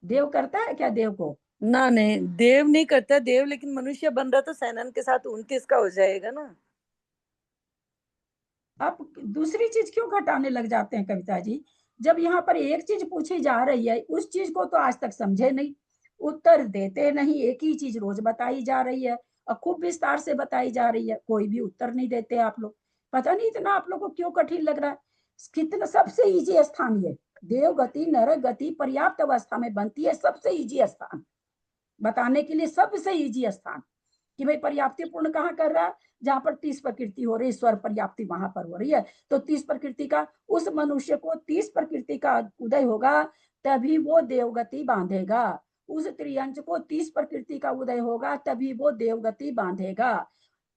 देव करता है क्या देव को? ना नहीं, देव नहीं करता देव, लेकिन मनुष्य बन रहा तो सैनन के साथ 29 का हो जाएगा ना। आप दूसरी चीज क्यों घटाने लग जाते हैं कविता जी? जब यहाँ पर एक चीज पूछी जा रही है, उस चीज को तो आज तक समझे नहीं, उत्तर देते नहीं, एक ही चीज रोज बताई जा रही है और खूब विस्तार से बताई जा रही है, कोई भी उत्तर नहीं देते आप लोग। पता नहीं इतना आप लोग को क्यों कठिन लग रहा है। कितना सबसे इजी स्थान ये देव गति नरक गति पर्याप्त अवस्था में बनती है, सबसे इजी स्थान बताने के लिए, सबसे इजी स्थान कि भाई पर्याप्ति पूर्ण कहाँ कर रहा है? जहां पर 30 प्रकृति हो रही, स्वर पर्याप्ति वहां पर हो रही है। तो 30 प्रकृति का उस मनुष्य को 30 प्रकृति का उदय होगा तभी वो देवगति बांधेगा। उस त्रियंच को 30 प्रकृति का उदय होगा तभी वो देवगति बांधेगा।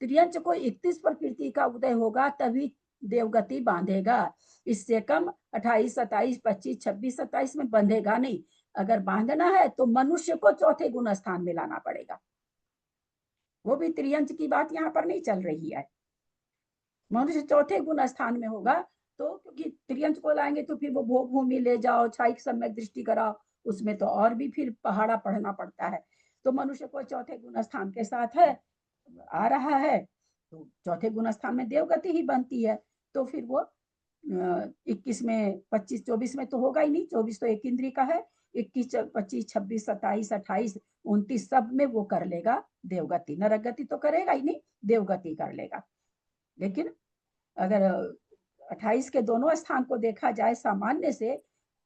त्रियंच को 31 प्रकृति का उदय होगा तभी देवगति बांधेगा। इससे कम 28, 27, 25, 26, 27 में बंधेगा नहीं। अगर बांधना है तो मनुष्य को चौथे गुण स्थान में लाना पड़ेगा। वो भी त्रियंच की बात यहाँ पर नहीं चल रही है। मनुष्य चौथे गुण स्थान में होगा, तो क्योंकि त्रियंच को लाएंगे तो फिर वो भोग भूमि ले जाओ, छाइक सम्यक दृष्टि कराओ, उसमें तो और भी फिर पहाड़ा पढ़ना पड़ता है। तो मनुष्य को चौथे गुण स्थान के साथ है आ रहा है, तो चौथे गुण स्थान में देवगति ही बनती है। तो फिर वो 21 में 25 24 में तो होगा ही नहीं, 24 तो एक इंद्री का है, 21 25 26 27 28 29 सब में वो कर लेगा देवगति। नरक गति तो करेगा ही नहीं, देवगति कर लेगा। लेकिन अगर 28 के दोनों स्थान को देखा जाए सामान्य से,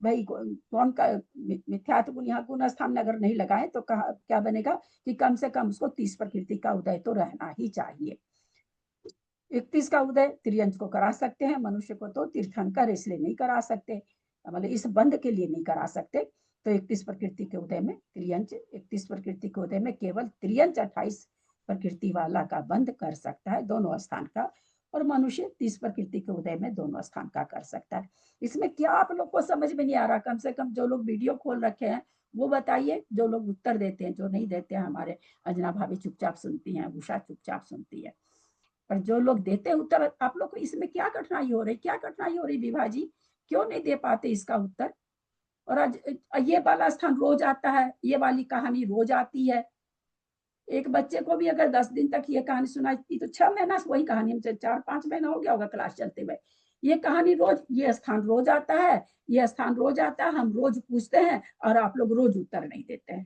भाई कौन का मिथ्यात्व गुण यहाँ गुण स्थान में अगर नहीं लगाए तो क्या बनेगा कि कम से कम उसको 30 प्रकृति का उदय तो रहना ही चाहिए। 31 का उदय त्रियंच को करा सकते हैं, मनुष्य को तो तीर्थंकर इसलिए नहीं करा सकते, मतलब इस बंध के लिए नहीं करा सकते। तो 31 प्रकृति के उदय में त्रियंच, 31 प्रकृति के उदय में केवल त्रियंच 28 प्रकृति वाला का बंध कर सकता है, दोनों स्थान का, और मनुष्य 30 प्रकृति के उदय में दोनों स्थान का कर सकता है। इसमें क्या आप लोग को समझ में नहीं आ रहा? कम से कम जो लोग वीडियो खोल रखे हैं वो बताइए, जो लोग उत्तर देते हैं, जो नहीं देते हैं हमारे अंजना भाभी चुपचाप सुनती हैं, उषा चुपचाप सुनती है, पर जो लोग देते हैं उत्तर, आप लोग को इसमें क्या कठिनाई हो रही, क्या कठिनाई हो रही विभा जी? क्यों नहीं दे पाते इसका उत्तर? और आज ये वाला स्थान रोज आता है, ये वाली कहानी रोज आती है। एक बच्चे को भी अगर 10 दिन तक ये कहानी सुनाई तो 6 महीना से वही कहानी, 4-5 महीना हो गया होगा क्लास चलते हुए, ये कहानी रोज, ये स्थान रोज आता है, ये स्थान रोज आता है, हम रोज पूछते हैं और आप लोग रोज उत्तर नहीं देते हैं।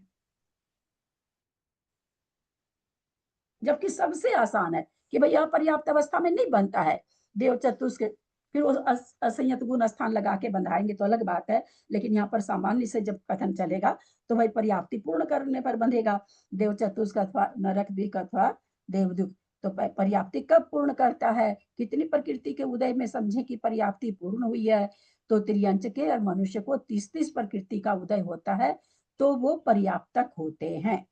जबकि सबसे आसान है कि भाई अपर्याप्त अवस्था में नहीं बनता है देव चतुष्क, फिर वो असंयत गुण स्थान लगा के बंधाएंगे तो अलग बात है, लेकिन यहाँ पर सामान्य से जब कथन चलेगा तो भाई पर्याप्ति पूर्ण करने पर बंधेगा। देव चतुष्क अथवा नरक द्विक अथवा देवदुख, तो पर्याप्ति कब पूर्ण करता है? कितनी प्रकृति के उदय में समझे कि पर्याप्ति पूर्ण हुई है? तो त्रियंच के और मनुष्य को 30-30 प्रकृति का उदय होता है तो वो पर्याप्तक होते हैं।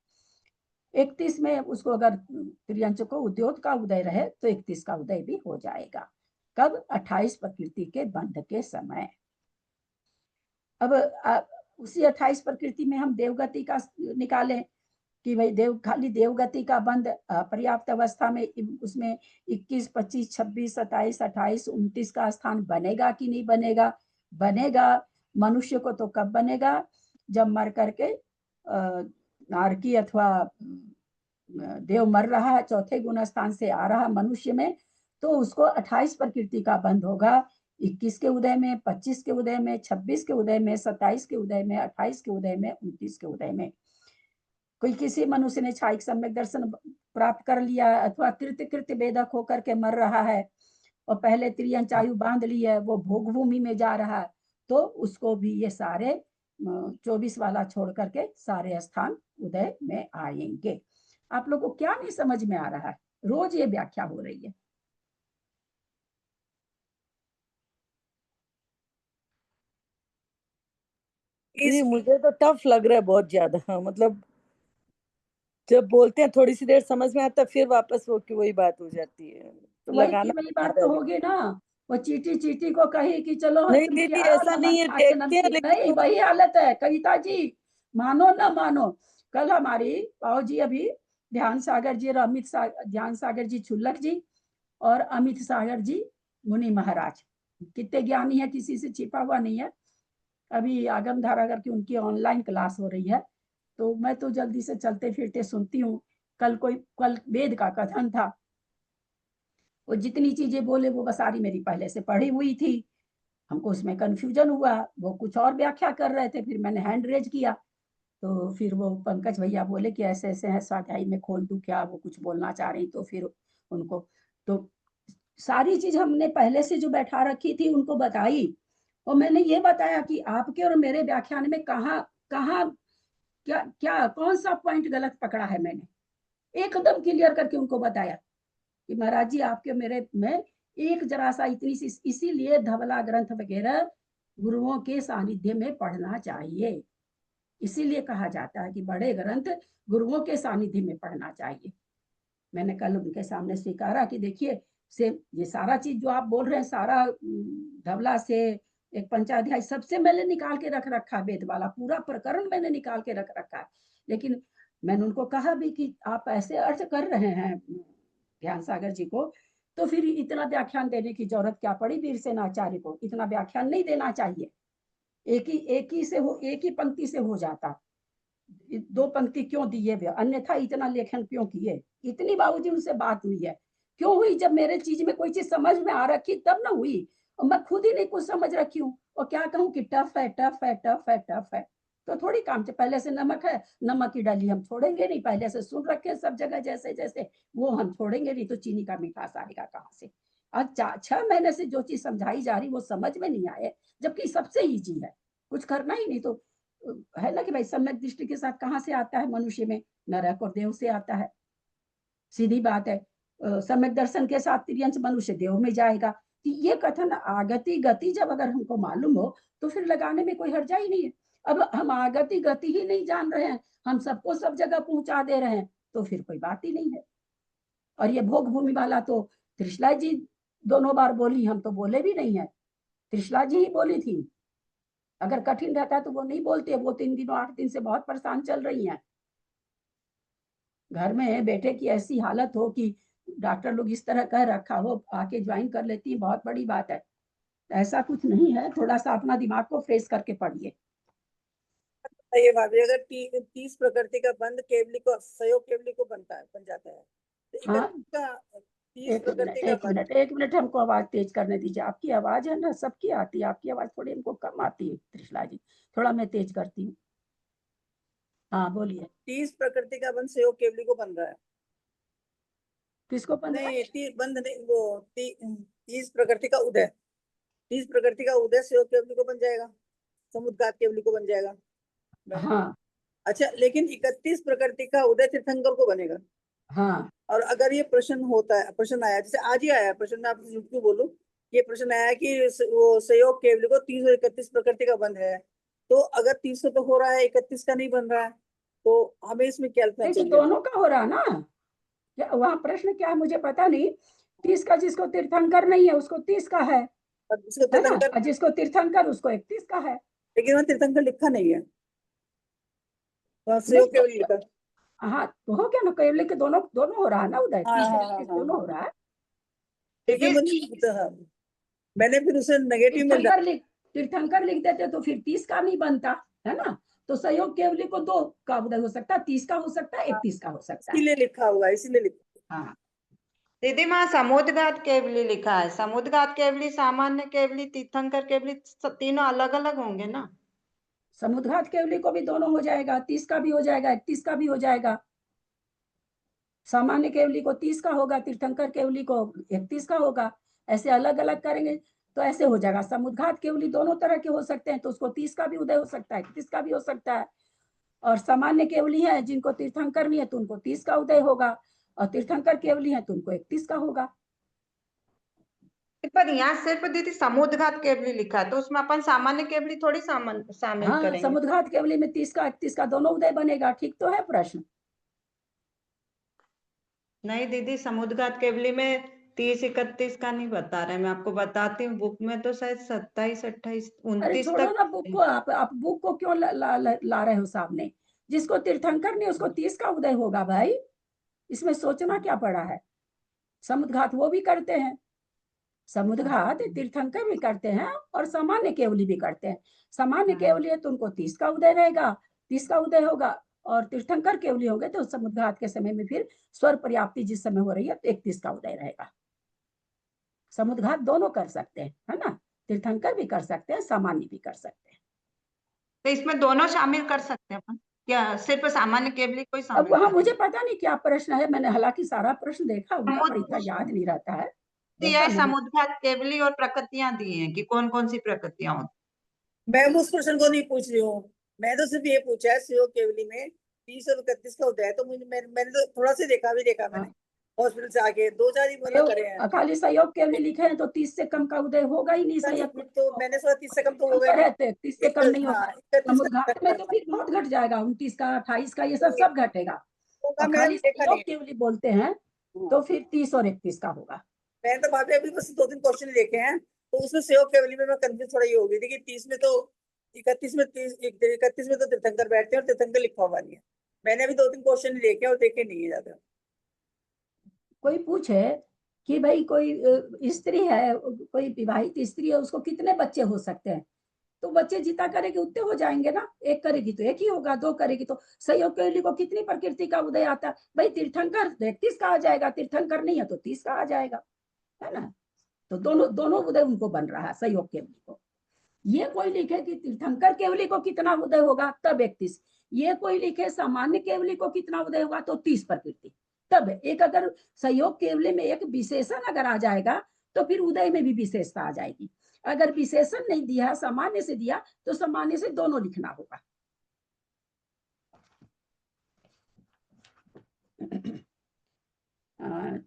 31 में उसको अगर त्रियंच को उद्योग का उदय रहे तो 31 का उदय भी हो जाएगा। कब? 28 प्रकृति के बंध के समय। अब उसी 28 प्रकृति में हम देवगति का निकालें कि भाई खाली देवगति का बंध पर्याप्त अवस्था में, उसमें 21, 25, 26, 27, 28, 29 का स्थान बनेगा कि नहीं बनेगा? बनेगा। मनुष्य को तो कब बनेगा? जब मर करके नारकी अथवा देव मर रहा है, चौथे गुण स्थान से आ रहा मनुष्य में, तो उसको 28 प्रकृति का बंध होगा। 21 के उदय में, 25 के उदय में, 26 के उदय में, 27 के उदय में, 28 के उदय में, 29 के उदय में। कोई किसी मनुष्य ने छायिक सम्यक दर्शन प्राप्त कर लिया अथवा कृत्य वेदक होकर के मर रहा है और पहले त्रियंच आयु बांध ली है, वो भोग भूमि में जा रहा है, तो उसको भी ये सारे 24 वाला छोड़ करके सारे स्थान उदय में आएंगे। आप लोगों को क्या नहीं समझ में आ रहा है? रोज ये व्याख्या हो रही है। मुझे तो टफ लग रहा है बहुत ज्यादा, मतलब जब बोलते हैं थोड़ी सी देर समझ में आता, फिर वापस वो की वही बात हो जाती है, तो लगाना वही बात तो होगी ना। वो चीटी को कही कि चलो नहीं तुम दीदी, क्या ऐसा नहीं है, नमक खा के देखते हैं नमकीन, नहीं लेकिन वही हालत है कविता जी, मानो ना मानो। कल हमारी पाओ जी अभी ध्यान सागर जी और ध्यान सागर जी छुल्लक जी और अमित सागर जी मुनि महाराज, कितने ज्ञानी है, किसी से छिपा हुआ नहीं है। अभी आगम धारा करके उनकी ऑनलाइन क्लास हो रही है, तो मैं तो जल्दी से चलते फिरते सुनती हूँ। कल वेद का कथन था, वो जितनी चीजें बोले वो सारी मेरी पहले से पढ़ी हुई थी, हमको उसमें कंफ्यूजन हुआ, वो कुछ और व्याख्या कर रहे थे, फिर मैंने हैंड रेज किया तो फिर वो पंकज भैया बोले कि ऐसे ऐसे है, स्वाध्याय में खोल दूं क्या? वो कुछ बोलना चाह रही, तो फिर उनको तो सारी चीज हमने पहले से जो बैठा रखी थी उनको बताई, और मैंने ये बताया कि आपके और मेरे व्याख्यान में कहाँ कहाँ क्या क्या कौन सा पॉइंट गलत पकड़ा है, मैंने एकदम क्लियर करके उनको बताया कि महाराज जी आपके मेरे में एक जरा सा इतनी सी, इसीलिए धवला ग्रंथ वगैरह गुरुओं के सानिध्य में पढ़ना चाहिए, इसीलिए कहा जाता है कि बड़े ग्रंथ गुरुओं के सानिध्य में पढ़ना चाहिए। मैंने कल उनके सामने स्वीकारा कि देखिए से ये सारा चीज जो आप बोल रहे हैं, सारा धवला से एक पंचाध्याय सबसे मैंने निकाल के रख रखा है, वेद वाला पूरा प्रकरण मैंने निकाल के रख रखा है, लेकिन मैंने उनको कहा भी कि आप ऐसे अर्थ कर रहे हैं ध्यान सागर जी को, तो फिर इतना व्याख्यान देने की जरूरत क्या पड़ी वीरसेन आचार्य को? इतना व्याख्यान नहीं देना चाहिए, एक ही पंक्ति से हो जाता, 2 पंक्ति क्यों दिए, अन्यथा इतना लेखन क्यों किए? इतनी बाबूजी उनसे बात हुई है, क्यों हुई? जब मेरे चीज में कोई चीज समझ में आ रखी तब ना हुई, और मैं खुद ही नहीं कुछ समझ रखी हूँ, और क्या कहूँ कि टफ है टफ है टफ है टफ है, तो थोड़ी काम से पहले से नमक है, नमक की डाली हम छोड़ेंगे नहीं, पहले से सुन रखे सब जगह जैसे जैसे, वो हम छोड़ेंगे नहीं, तो चीनी का मिठास आएगा कहाँ से? आज 6 महीने से जो चीज समझाई जा रही वो समझ में नहीं आए, जबकि सबसे ईजी है, कुछ करना ही नहीं, तो है ना कि भाई सम्यक दृष्टि के साथ कहाँ से आता है मनुष्य में? नरक और देव से आता है, सीधी बात है। सम्यक दर्शन के साथ त्रियंच मनुष्य देव में जाएगा, ये कथन आगति गति जब अगर हमको मालूम हो तो फिर लगाने में कोई हर्जा ही नहीं है। अब हम आगति गति ही नहीं जान रहे हैं, हम सबको सब जगह पहुंचा दे रहे हैं, तो फिर कोई बात ही नहीं है। और ये भोग भूमि वाला तो त्रिशला जी दोनों बार बोली, हम तो बोले भी नहीं है, त्रिशला जी ही बोली थी। अगर कठिन रहता तो वो नहीं बोलते, वो 3 दिनों 8 दिन से बहुत परेशान चल रही हैं। घर में बेटे की ऐसी हालत हो कि डॉक्टर लोग इस तरह कह रखा हो, आके ज्वाइन कर लेती है, बहुत बड़ी बात है। ऐसा कुछ नहीं है, थोड़ा सा अपना दिमाग को फ्रेश करके पढ़िए। ये भाभी, अगर 30 प्रकृति का बंध केवली को सहयोग केवली को बन जाता है तो हाँ, 31 का 30 प्रकृति का बंध। एक मिनट हमको आवाज तेज करने दीजिए। आपकी आवाज है ना सबकी आती है, आपकी आवाज थोड़ी हमको कम आती है त्रिशला जी, थोड़ा मैं तेज करती हूँ। हाँ बोलिए। 30 प्रकृति का बंध सहयोग केवली को बन रहा है। किसको बन रहा है? नहीं, बंध नहीं, वो 30 प्रकृति का उदय, 30 प्रकृति का उदय सहयोग केवली को बन जाएगा, समुद्घात केवली को बन जाएगा। हाँ अच्छा, लेकिन 31 प्रकृति का उदय तीर्थंकर को बनेगा। हाँ। और अगर ये प्रश्न होता है, प्रश्न आया, जैसे आज ही आया प्रश्न, मैं आपको क्यों बोलूं, ये प्रश्न आया कि वो सहयोग केवली को 30 और 31 प्रकृति का बंध है, तो अगर 30 तो हो रहा है, 31 का नहीं बन रहा है, तो हमें इसमें क्या लिखना नहीं तो चाहिए? दोनों का हो रहा ना, वहाँ प्रश्न क्या है मुझे पता नहीं। 30 का जिसको तीर्थंकर नहीं है उसको 30 का है जिसको ना? तीर्थंकर, और जिसको तीर्थंकर उसको 31 का है। लेकिन वहाँ तीर्थंकर लिखा नहीं है, वहाँ नहीं सहयोग तो केवली लिखा। हाँ तो हो गया ना, केवली के दोनों दोनों हो रहा है ना उदय, हाँ 30 हाँ और हाँ 31 हाँ दोनों हो रहा है। लेकिन मैंने फिर उसे नेगेटिव में तीर्थंकर लिख देते तो फिर 30 का नहीं बनता है ना, तो सहयोग केवली को 2 का उदय हो सकता है, 30 का हो सकता है, 31 का हो सकता है। इसीलिए लिखा हुआ, इसीलिए लिखा। हाँ दीदी वहाँ समुद्घात केवली लिखा है, समुद्घात केवली, सामान्य केवली, तीर्थंकर केवली, तीनों अलग अलग होंगे ना? समुद्घात केवली को भी दोनों हो जाएगा, 30 का भी हो जाएगा, 31 का भी हो जाएगा। सामान्य केवली को 30 का होगा, तीर्थंकर केवली को 31 का होगा। ऐसे अलग अलग करेंगे तो ऐसे हो जाएगा। समुद्घात केवली दोनों तरह के हो सकते हैं, तो उसको 30 का भी उदय हो सकता है, 31 का भी हो सकता है। और सामान्य केवली है जिनको तीर्थंकर नहीं है तो उनको 30 का उदय होगा, और तीर्थंकर केवली है तो उनको 31 का होगा। पर यहाँ सिर्फ दीदी समुद्घात केवली लिखा है, तो उसमें अपन सामान्य केवली थोड़ी शामिल हाँ, करेंगे। समुद्घात केवली में 30 का 31 का दोनों उदय बनेगा। ठीक तो है प्रश्न? नहीं दीदी, समुद्घात केवली में 30-31 का नहीं बता रहे, मैं आपको बताती हूँ, बुक में तो शायद 27-28 अरे 29 छोड़ो तक। ना बुक को, आप बुक को क्यों ला रहे हो सामने? जिसको तीर्थंकर नहीं उसको 30 का उदय होगा भाई, इसमें सोचना क्या पड़ा है? समुद्घात वो भी करते हैं, समुद्घात तीर्थंकर भी करते हैं और सामान्य केवली भी करते हैं। सामान्य केवली है तो उनको 30 का उदय रहेगा, 30 का उदय होगा, और तीर्थंकर केवली होंगे तो समुद्घात के समय में फिर स्वर पर्याप्ति जिस समय हो रही है तो 31 का उदय रहेगा। समुद्घात दोनों कर सकते हैं, है ना? तीर्थंकर भी कर सकते हैं, सामान्य भी कर सकते हैं। तो इसमें दोनों शामिल कर सकते हैं अपन, क्या सिर्फ सामान्य केवली को ही अब शामिल वहां करेंगे? मुझे पता नहीं क्या प्रश्न है, मैंने हालांकि सारा प्रश्न देखा उनका, पर इतना याद नहीं रहता है। दिया है समुद्घात केवली और प्रकृतियां दी हैं कि कौन कौन सी प्रकृतियां होती। मैं उस प्रश्न को नहीं पूछ रही हूँ, मैं तो सिर्फ ये पूछा है सहयोग केवली में 30 और 31 का उदय है, तो मैंने तो थोड़ा सा देखा मैंने हॉस्पिटल से आके 2-4 ही मतलब करे हैं। खाली सहयोग केवली लिखे हैं तो 30 से कम का उदय होगा ही नहीं। सहयोग तो मैंने सोचा 30 से कम तो होगा ही नहीं। 30 से कम नहीं होगा। 31 समुद्घात में तो फिर बहुत घट जाएगा, 29 का 28 का ये सब घटेगा। और मैंने खाली देखा सहयोग नहीं। केवली बोलते हैं तो फिर 30 और 31 का होगा। मैंने तो भाभी अभी बस 2-3 क्वेश्चन देखे हैं, तो उसमें सहयोग केवली में मैं कंफ्यूज थोड़ा ये हो गई थी कि 30 में तो 31 में तो तीर्थंकर बैठते हैं और तीर्थंकर लिखा हुआ नहीं है। मैंने अभी 2-3 क्वेश्चन देखे और देखे नहीं है ज्यादा। कोई पूछे कि भाई कोई स्त्री है, कोई विवाहित स्त्री है, उसको कितने बच्चे हो सकते हैं? तो बच्चे जितना करेगी उतने हो जाएंगे ना, एक करेगी तो एक ही होगा, 2 करेगी तो। सहयोग केवली को कितनी प्रकृति का उदय आता है भाई? तीर्थंकर 31 का आ जाएगा, तीर्थंकर नहीं है तो 30 का आ जाएगा, है ना? तो दोनों उदय उनको बन रहा है सहयोग केवली को। ये कोई लिखे कि तीर्थंकर केवली को कितना उदय होगा तब 31, ये कोई लिखे सामान्य केवली को कितना उदय होगा तो 30 प्रकृति तब। एक अगर सहयोग केवली में एक विशेषण अगर आ जाएगा तो फिर उदय में भी विशेषता आ जाएगी। अगर विशेषण नहीं दिया, सामान्य से दिया, तो सामान्य से दोनों लिखना होगा।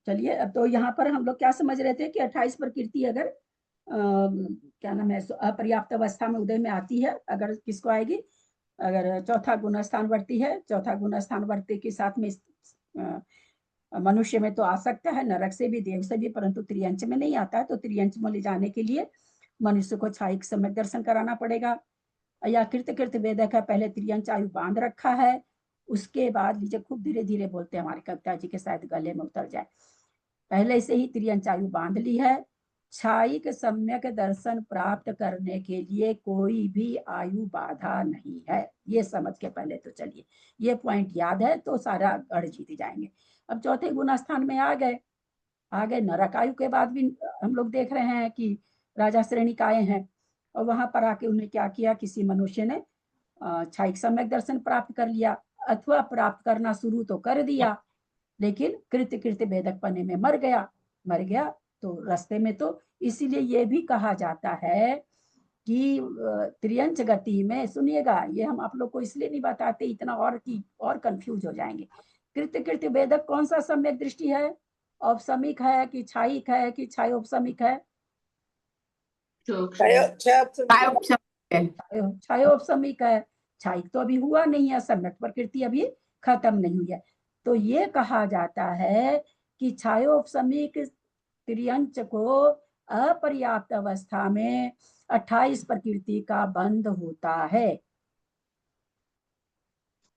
चलिए, अब तो यहाँ पर हम लोग क्या समझ रहे थे कि 28 प्रकृति अगर क्या नाम है अपर्याप्त अवस्था में उदय में आती है, अगर किसको आएगी? अगर चौथा गुण स्थानवर्ती है, चौथा गुण स्थानवर्ती के साथ में मनुष्य में तो आ सकता है, नरक से भी, देव से भी, परंतु त्रियंच में नहीं आता है। तो त्रियंच में ले जाने के लिए मनुष्य को छाई सम्यक दर्शन कराना पड़ेगा। या कृत वेदक है, पहले त्रियंच आयु बांध रखा है, उसके बाद लीजिए, खूब धीरे धीरे बोलते हैं, हमारे कविता जी के शायद गले में उतर जाए। पहले से ही त्रियंच आयु बांध ली है, छायिक सम्यक दर्शन प्राप्त करने के लिए कोई भी आयु बाधा नहीं है। ये समझ के पहले तो चलिए, ये पॉइंट याद है तो सारा गढ़ जीत जाएंगे। अब चौथे गुण स्थान में आ गए नरक आयु के बाद भी हम लोग देख रहे हैं कि राजा श्रेणी का आए हैं, और वहां पर आके उन्हें क्या किया, किसी मनुष्य ने छायिक सम्यक दर्शन प्राप्त कर लिया, अथवा प्राप्त करना शुरू तो कर दिया, लेकिन कृत भेदक पने में मर गया तो रास्ते में। तो इसीलिए ये भी कहा जाता है कि त्रियंच गति में, सुनिएगा, ये हम आप लोग को इसलिए नहीं बताते इतना, और कंफ्यूज हो जाएंगे। कृत भेदक कौन सा सम्यक दृष्टि है? औपसमिक है कि छायिक है कि छायोपसमिक है? छायोपसमिक है। छायिक तो अभी हुआ नहीं है, सम्यक प्रकृति अभी खत्म नहीं हुई है। तो ये कहा जाता है कि छायोपसमिक त्रियंच को अपर्याप्त अवस्था में 28 प्रकृति का बंध होता है।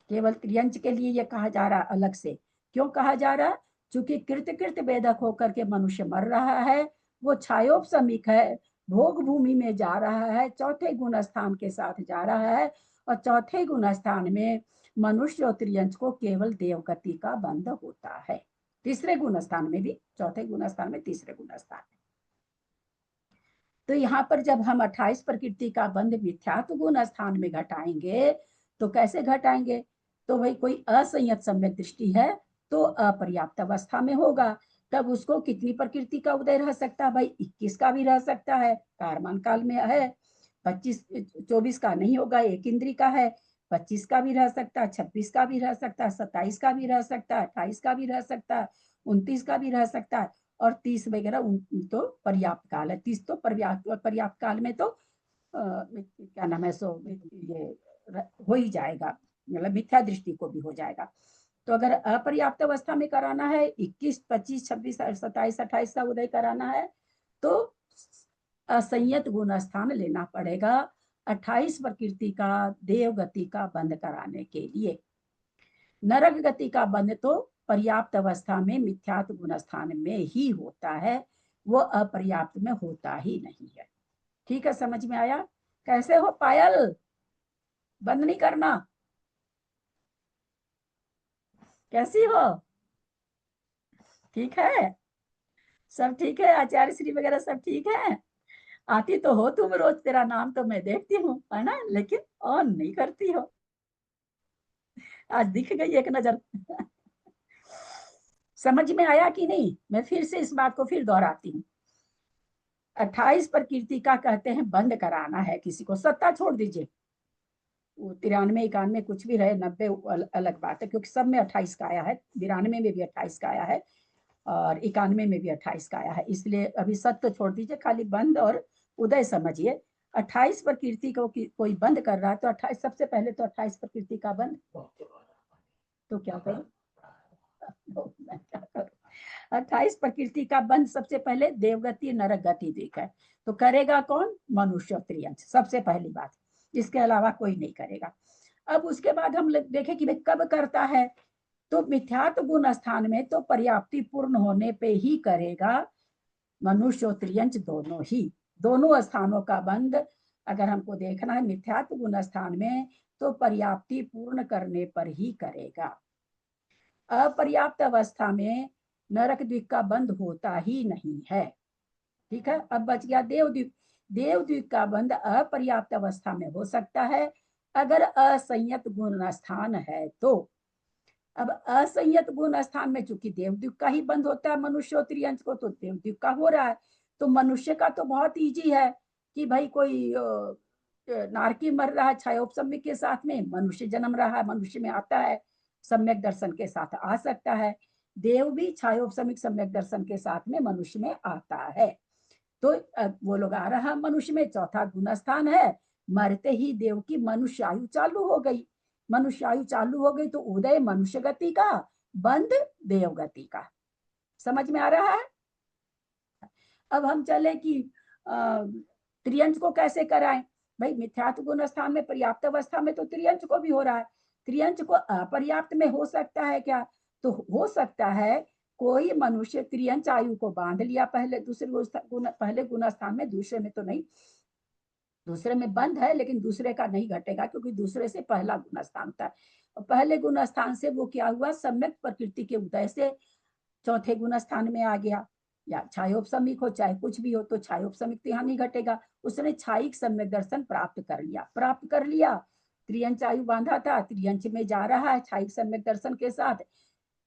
केवल त्रियंच के लिए ये कहा जा रहा, अलग से क्यों कहा जा रहा? चूंकि कृत भेदक होकर के मनुष्य मर रहा है, वो छायोपसमिक है, भोग भूमि में जा रहा है, चौथे गुण स्थान के साथ जा रहा है, और चौथे गुण स्थान में मनुष्य और त्रियंच को केवल देवगति का बंध होता है। तीसरे गुण स्थान में भी, चौथे गुण स्थान में, तीसरे गुण स्थान में। तो यहाँ पर जब हम 28 प्रकृति का बंध मिथ्यात्व गुण स्थान में घटाएंगे, तो कैसे घटाएंगे? तो भाई कोई असंयत सम्यक दृष्टि है तो अपर्याप्त अवस्था में होगा, तब उसको कितनी प्रकृति का उदय रह सकता है? भाई 21 का भी रह सकता है, कारमान काल में है, 24 का नहीं होगा, एक इंद्री का है, 25 का भी रह सकता है, 26 का भी रह सकता है, 27 का भी रह सकता है, 28 का भी रह सकता है, 29 का भी रह सकता है, और 30 वगैरह तो पर्याप्त काल है। 30 तो पर्याप्त काल में तो क्या नाम है, सो ये हो ही जाएगा, मतलब मिथ्या दृष्टि को भी हो जाएगा। तो अगर अपर्याप्त अवस्था में कराना है, 21, 25, 26, 27, 28 का उदय कराना है, तो असंयत गुण स्थान लेना पड़ेगा 28 प्रकृति का देव गति का बंध कराने के लिए। नरक गति का बंध तो पर्याप्त अवस्था में मिथ्यात्व गुण स्थान में ही होता है, वो अपर्याप्त में होता ही नहीं है। ठीक है, समझ में आया? कैसे हो पायल? बंद नहीं करना। कैसी हो? ठीक है, सब ठीक है? आचार्य श्री वगैरह सब ठीक है? आती तो हो तुम रोज, तेरा नाम तो मैं देखती हूँ, है ना, लेकिन ऑन नहीं करती हो। आज दिख गई एक नजर। समझ में आया कि नहीं? मैं फिर से इस बात को फिर दोहराती हूँ। 28 प्रकृति का कहते हैं बंद कराना है किसी को, सत्ता छोड़ दीजिए, 93, 91 कुछ भी रहे, 90 अलग बात है, क्योंकि सब में 28 का आया है, 92 में भी 28 का आया है, और 91 में भी 28 का आया है। इसलिए अभी सत्य छोड़ दीजिए, खाली बंद और उदय समझिए। 28 प्रकृति को कोई बंद कर रहा है, तो 28, सबसे पहले तो 28 प्रकृति का बंद, तो क्या करूं? 28 प्रकृति का बंद सबसे पहले देवगति नरक गति देखा है, तो करेगा कौन? मनुष्य और त्रियंच, सबसे पहली बात, इसके अलावा कोई नहीं करेगा। अब उसके बाद हम देखें कि भाई कब करता है, तो मिथ्यात्व गुण स्थान में तो पर्याप्ति पूर्ण होने पे ही करेगा, मनुष्य और त्रियंच दोनों ही, दोनों स्थानों का बंद अगर हमको देखना है मिथ्यात्व गुण स्थान में, तो पर्याप्ति पूर्ण करने पर ही करेगा। अपर्याप्त अवस्था में नरक द्वीप का बंद होता ही नहीं है। ठीक है, अब बच गया देवद्वीप। देवद्वीप का बंद अपर्याप्त अवस्था में हो सकता है अगर असंयत गुण स्थान है तो। अब असंयत गुण स्थान में चूंकि देवद्वीप का ही बंद होता है मनुष्य और त्रियंच को, तो देवद्वीप का हो रहा है, तो मनुष्य का तो बहुत इजी है कि भाई कोई नारकी मर रहा है छायोपसमिक के साथ में, मनुष्य जन्म रहा है, मनुष्य में आता है, सम्यक दर्शन के साथ आ सकता है। देव भी छायोपसमिक सम्यक दर्शन के साथ में मनुष्य में आता है, तो वो लोग आ रहा मनुष्य में, चौथा गुण स्थान है, मरते ही देव की मनुष्य आयु चालू हो गई। मनुष्य आयु चालू हो गई तो उदय मनुष्य गति का बंध देवगति का। समझ में आ रहा है? अब हम चले कि त्रियंच को कैसे कराएं। भाई मिथ्यात्व गुण स्थान में पर्याप्त अवस्था में तो त्रियंच को भी हो रहा है, त्रियंच को अपर्याप्त में हो सकता है क्या? तो हो सकता है कोई मनुष्य त्रियंच आयु को बांध लिया पहले पहले गुण स्थान में, दूसरे में तो नहीं, दूसरे में बंद है लेकिन दूसरे का नहीं घटेगा क्योंकि दूसरे से पहला गुण स्थान था। पहले गुण स्थान से वो क्या हुआ, सम्यक प्रकृति के उदय से चौथे गुण स्थान में आ गया, या छायोपसमिक हो चाहे कुछ भी हो, तो छायोपसमिक तो यहाँ नहीं घटेगा। उसने छायिक सम्यक दर्शन प्राप्त कर लिया, त्रियंच आयु बांधा था, त्रियंच में जा रहा है छायिक सम्यक दर्शन के साथ।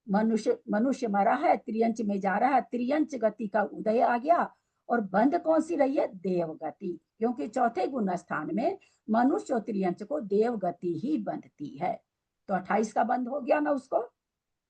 मनुष्य मरा है, त्रियंच में जा रहा है, त्रियंच गति का उदय आ गया। और बंध कौन सी रही है? देव गति, क्योंकि चौथे गुण स्थान में मनुष्य और त्रियंच को देव गति ही बंधती है। तो 28 का बंध हो गया ना उसको।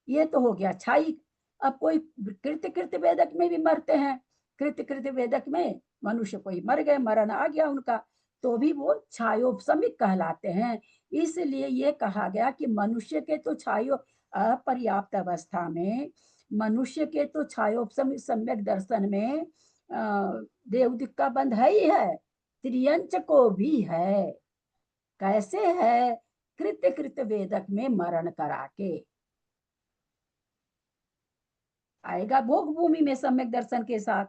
ये तो हो गया छायिक। अब कोई कृत वेदक में भी मरते हैं, कृत वेदक में मनुष्य कोई मर गए, मरण आ गया उनका, तो भी वो छायोपसमिक कहलाते हैं। इसलिए ये कहा गया कि मनुष्य के तो छायो अपर्याप्त अवस्था में, मनुष्य के तो छायोपसमिक सम्यक दर्शन में देवदिक का बंध है ही है, त्रियंच को भी है। कैसे है? कृत वेदक में मरण करा के आएगा भोग भूमि में सम्यक दर्शन के साथ।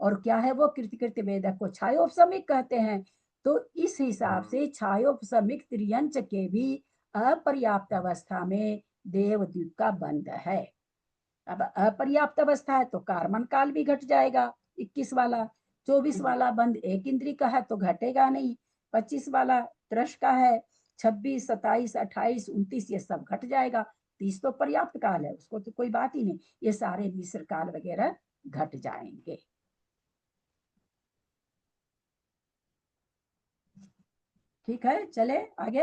और क्या है वो? कृत वेदक को छायोपसमिक कहते हैं। तो इस हिसाब से छायोपसमिक त्रियंच के भी अपर्याप्त अवस्था में देवद्वीप का बंध है। अब अपर्याप्त अवस्था है तो कार्मन काल भी घट जाएगा 21 वाला। 24 वाला बंध एक इंद्री का है तो घटेगा नहीं। 25 वाला त्रश का है, 26, 27, 28, 29 ये सब घट जाएगा। 30 तो पर्याप्त काल है, उसको तो कोई बात ही नहीं। ये सारे मिश्र काल वगैरह घट जाएंगे। ठीक है, चले आगे।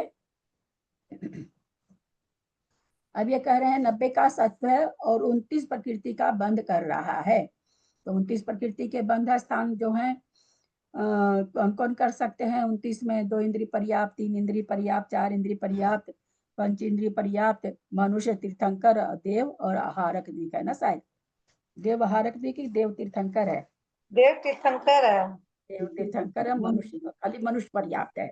अब ये कह रहे हैं 90 का सत्व है और 29 प्रकृति का बंध कर रहा है। तो 29 प्रकृति के बंध स्थान जो है कौन कौन कर सकते हैं? 29 में 2 इंद्रिय पर्याप्त, 3 इंद्रिय पर्याप्त, 4 इंद्रिय पर्याप्त, 5 इंद्रिय पर्याप्त, मनुष्य, तीर्थंकर, देव और आहारक द्वीप है ना शायद। देव आहारक द्वीप की देव तीर्थंकर है? देव तीर्थंकर है। देव तीर्थंकर है, मनुष्य खाली मनुष्य पर्याप्त है।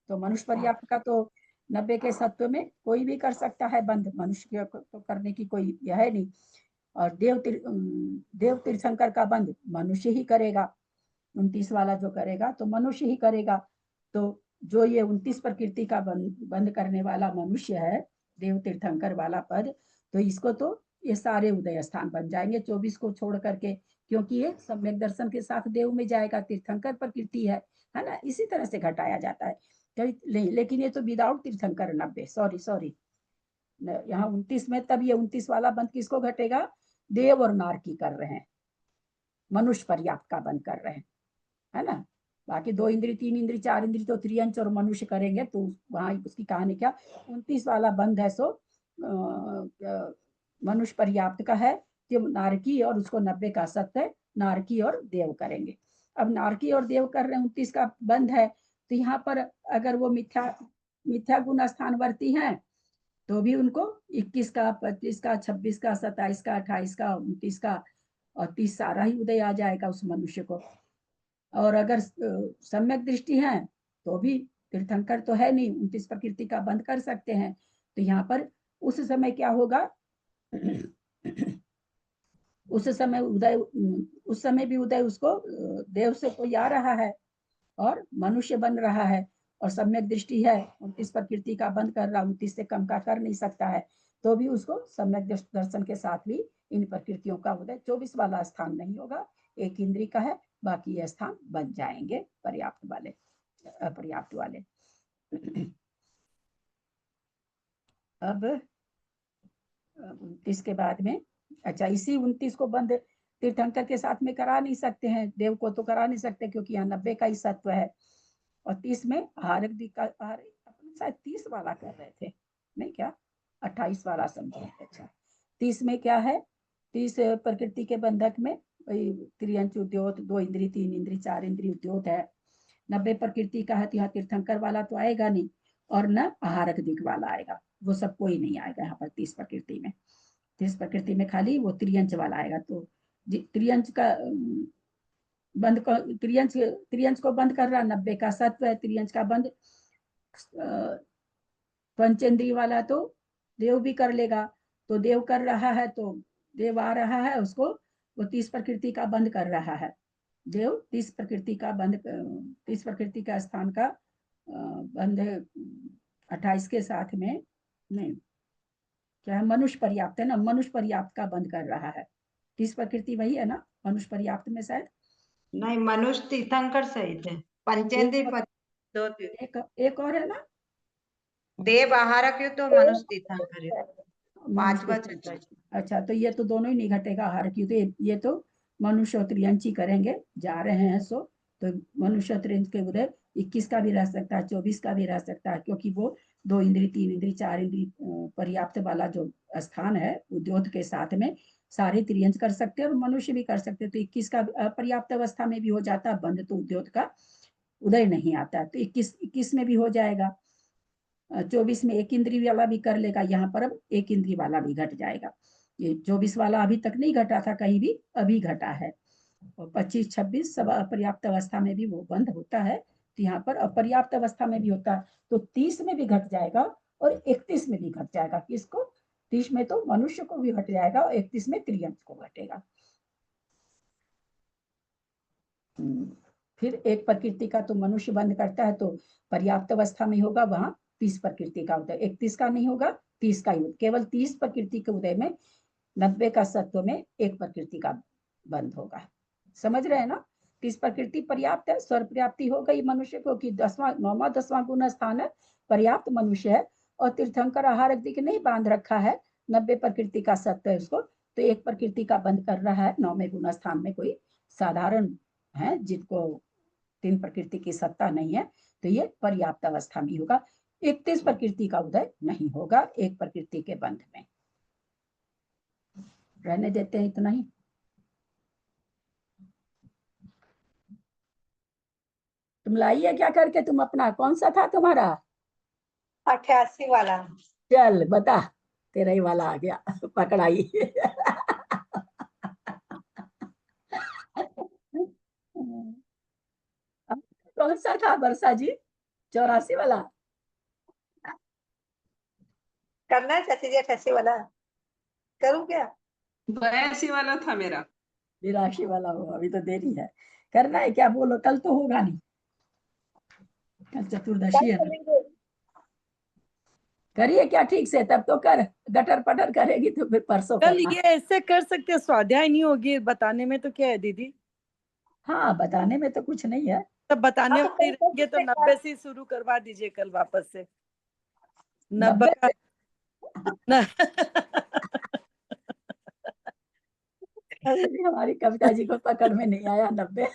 तो मनुष्य पर्याप्त का तो 90 के सत्व में कोई भी कर सकता है बंध, मनुष्य तो करने की कोई यह है नहीं। और देव तीर्थंकर का बंध मनुष्य ही करेगा। 29 वाला जो करेगा तो मनुष्य ही करेगा। तो जो ये 29 प्रकृति का बंद करने वाला मनुष्य है, देव तीर्थंकर वाला पद, तो इसको तो ये सारे उदय स्थान बन जाएंगे 24 को छोड़ करके, क्योंकि ये सम्यक दर्शन के साथ देव में जाएगा। तीर्थंकर प्रकृति है ना, इसी तरह से घटाया जाता है। लेकिन ये तो विदाउट तीर्थंकर 90, सॉरी यहाँ 29 में, तब ये 29 वाला बंद किसको घटेगा? देव और नारकी कर रहे हैं, मनुष्य पर्याप्त का बंद कर रहे हैं, है ना। बाकी 2 इंद्री, 3 इंद्री, 4 इंद्री तो त्रियंच और मनुष्य करेंगे। तो वहां उसकी कहानी क्या? 29 वाला बंध है सो मनुष्य पर्याप्त का है, जो नारकी, और उसको 90 का सत्य नारकी और देव करेंगे। अब नारकी और देव कर रहे हैं, 29 का बंध है। तो यहाँ पर अगर वो मिथ्या गुण स्थानवर्ती हैं तो भी उनको 21 का, 25 का, 26 का, 27 का, 28 का, 29 का और 30 सारा ही उदय आ जाएगा उस मनुष्य को। और अगर सम्यक दृष्टि है तो भी तीर्थंकर तो है नहीं, 29 प्रकृति का बंद कर सकते हैं। तो यहाँ पर उस समय क्या होगा? उस समय भी उदय उसको देव से कोई आ रहा है और मनुष्य बन रहा है, और सम्यक दृष्टि है, 29 प्रकृति का बंद कर रहा, 29 से कम का कर नहीं सकता है, तो भी उसको सम्यक दर्शन के साथ भी इन प्रकृतियों का उदय। 24 वाला स्थान नहीं होगा, एक इंद्री का है, बाकी ये स्थान बन जाएंगे पर्याप्त वाले, अपर्याप्त वाले। अब 29 के बाद में, अच्छा, इसी 29 को बंद तीर्थंकर के साथ में करा नहीं सकते हैं, देव को तो करा नहीं सकते क्योंकि यहाँ 90 का ही सत्व है। और 30 में आहारक शायद 30 वाला कर रहे थे, नहीं क्या? 28 वाला समझे। अच्छा, 30 में क्या है? 30 प्रकृति के बंधक में त्रियंच उद्योत, 2 इंद्री, 3 इंद्री, 4 इंद्री उद्योत है। 90 प्रकृति का है तो यहाँ तीर्थंकर वाला तो आएगा नहीं, और न आहारक दिक वाला आएगा, वो सब कोई नहीं आएगा यहाँ पर 30 प्रकृति में। तीस प्रकृति में खाली वो त्रियंच वाला आएगा। तो त्रियंच का बंद को त्रियंच को बंद कर रहा, 90 का सत्व है, त्रियंच का बंद। पंचेंद्रिय वाला तो देव भी कर लेगा, तो देव कर रहा है तो देव आ रहा है, उसको वो 30 प्रकृति का बंद कर रहा है। देव 30 प्रकृति का बंद, 30 प्रकृति का स्थान का बंद 28 के साथ में नहीं, क्या है, मनुष्य पर्याप्त है ना, मनुष्य पर्याप्त का बंद कर रहा है। 30 प्रकृति वही है ना मनुष्य पर्याप्त में शायद। नहीं, मनुष्य तीर्थंकर सहित है। पंचेंद्रिय दो एक और है ना, देव आहारक युक्त और मनुष्य तीर्थंकर युक्त, पांचवा छठा। अच्छा, तो ये तो दोनों ही नहीं घटेगा आहार की, तो ये तो मनुष्य और त्रियंची करेंगे, जा रहे हैं। सो तो मनुष्य और त्रियंच के उदय 21 का भी रह सकता है, 24 का भी रह सकता है, क्योंकि वो 2 इंद्री 3 इंद्री 4 इंद्री पर्याप्त वाला जो स्थान है उद्योत के साथ में सारे त्रियंच कर सकते हैं और मनुष्य भी कर सकते हैं। तो 21 का पर्याप्त अवस्था में भी हो जाता है बंद, तो उद्योत का उदय नहीं आता है, तो 21 में भी हो जाएगा। 24 में एक इंद्री वाला भी कर लेगा, यहाँ पर अब एक इंद्री वाला भी घट जाएगा। ये 24 वाला अभी तक नहीं घटा था कहीं भी, अभी घटा है। और 25 26 सब अपर्याप्त अवस्था में भी वो बंद होता है, तो यहाँ पर अपर्याप्त अवस्था में भी होता है, तो 30 में भी घट जाएगा और 31 में भी घट जाएगा। किसको? 30 में तो मनुष्य को भी घट जाएगा और 31 में त्रियंच को घटेगा। फिर एक प्रकृति का तो मनुष्य बंद करता है तो पर्याप्त अवस्था में होगा, वहां 30 प्रकृति का उदय, 31 का नहीं होगा, 30 का ही, केवल 30 प्रकृति के उदय में 90 का सत्व में एक प्रकृति का बंद होगा। समझ रहे हैं ना? 30 प्रकृति पर्याप्त है, स्वर पर्याप्ति हो गई मनुष्य को कि 9वां 10वां गुण स्थान है, पर्याप्त मनुष्य है, और तीर्थंकर आहार के नहीं बांध रखा है, 90 प्रकृति का सत्व है उसको, तो एक प्रकृति का बंद कर रहा है 9वें गुण स्थान में। कोई साधारण है जिनको 3 प्रकृति की सत्ता नहीं है, तो ये पर्याप्त अवस्था में होगा। 31 प्रकृति का उदय नहीं होगा एक प्रकृति के बंध में। रहने देते हैं इतना ही। तुम लाइए क्या करके, तुम अपना कौन सा था तुम्हारा? 88 वाला। चल बता, तेरा ही वाला आ गया, पकड़ाई। कौन सा था वर्षा जी? 84 वाला? करना है चाची जी 88 वाला? करूं क्या? 82 वाला था मेरा। 82 वाला हो, अभी तो देरी है। करना है क्या? बोलो, कल तो होगा नहीं, कल चतुर्दशी है ना। करिए क्या ठीक से, तब तो कर, गटर पटर करेगी तो फिर परसों कल करना। ये ऐसे कर सकते हैं, स्वाध्याय नहीं होगी, बताने में तो क्या है दीदी? हाँ, बताने में तो कुछ नहीं है। तब बताने हाँ, वाले तो रहेंगे तो 90 से शुरू करवा दीजिए कल वापस से। 90 का अभी भी हमारी कविता जी को पकड़ में नहीं आया 90।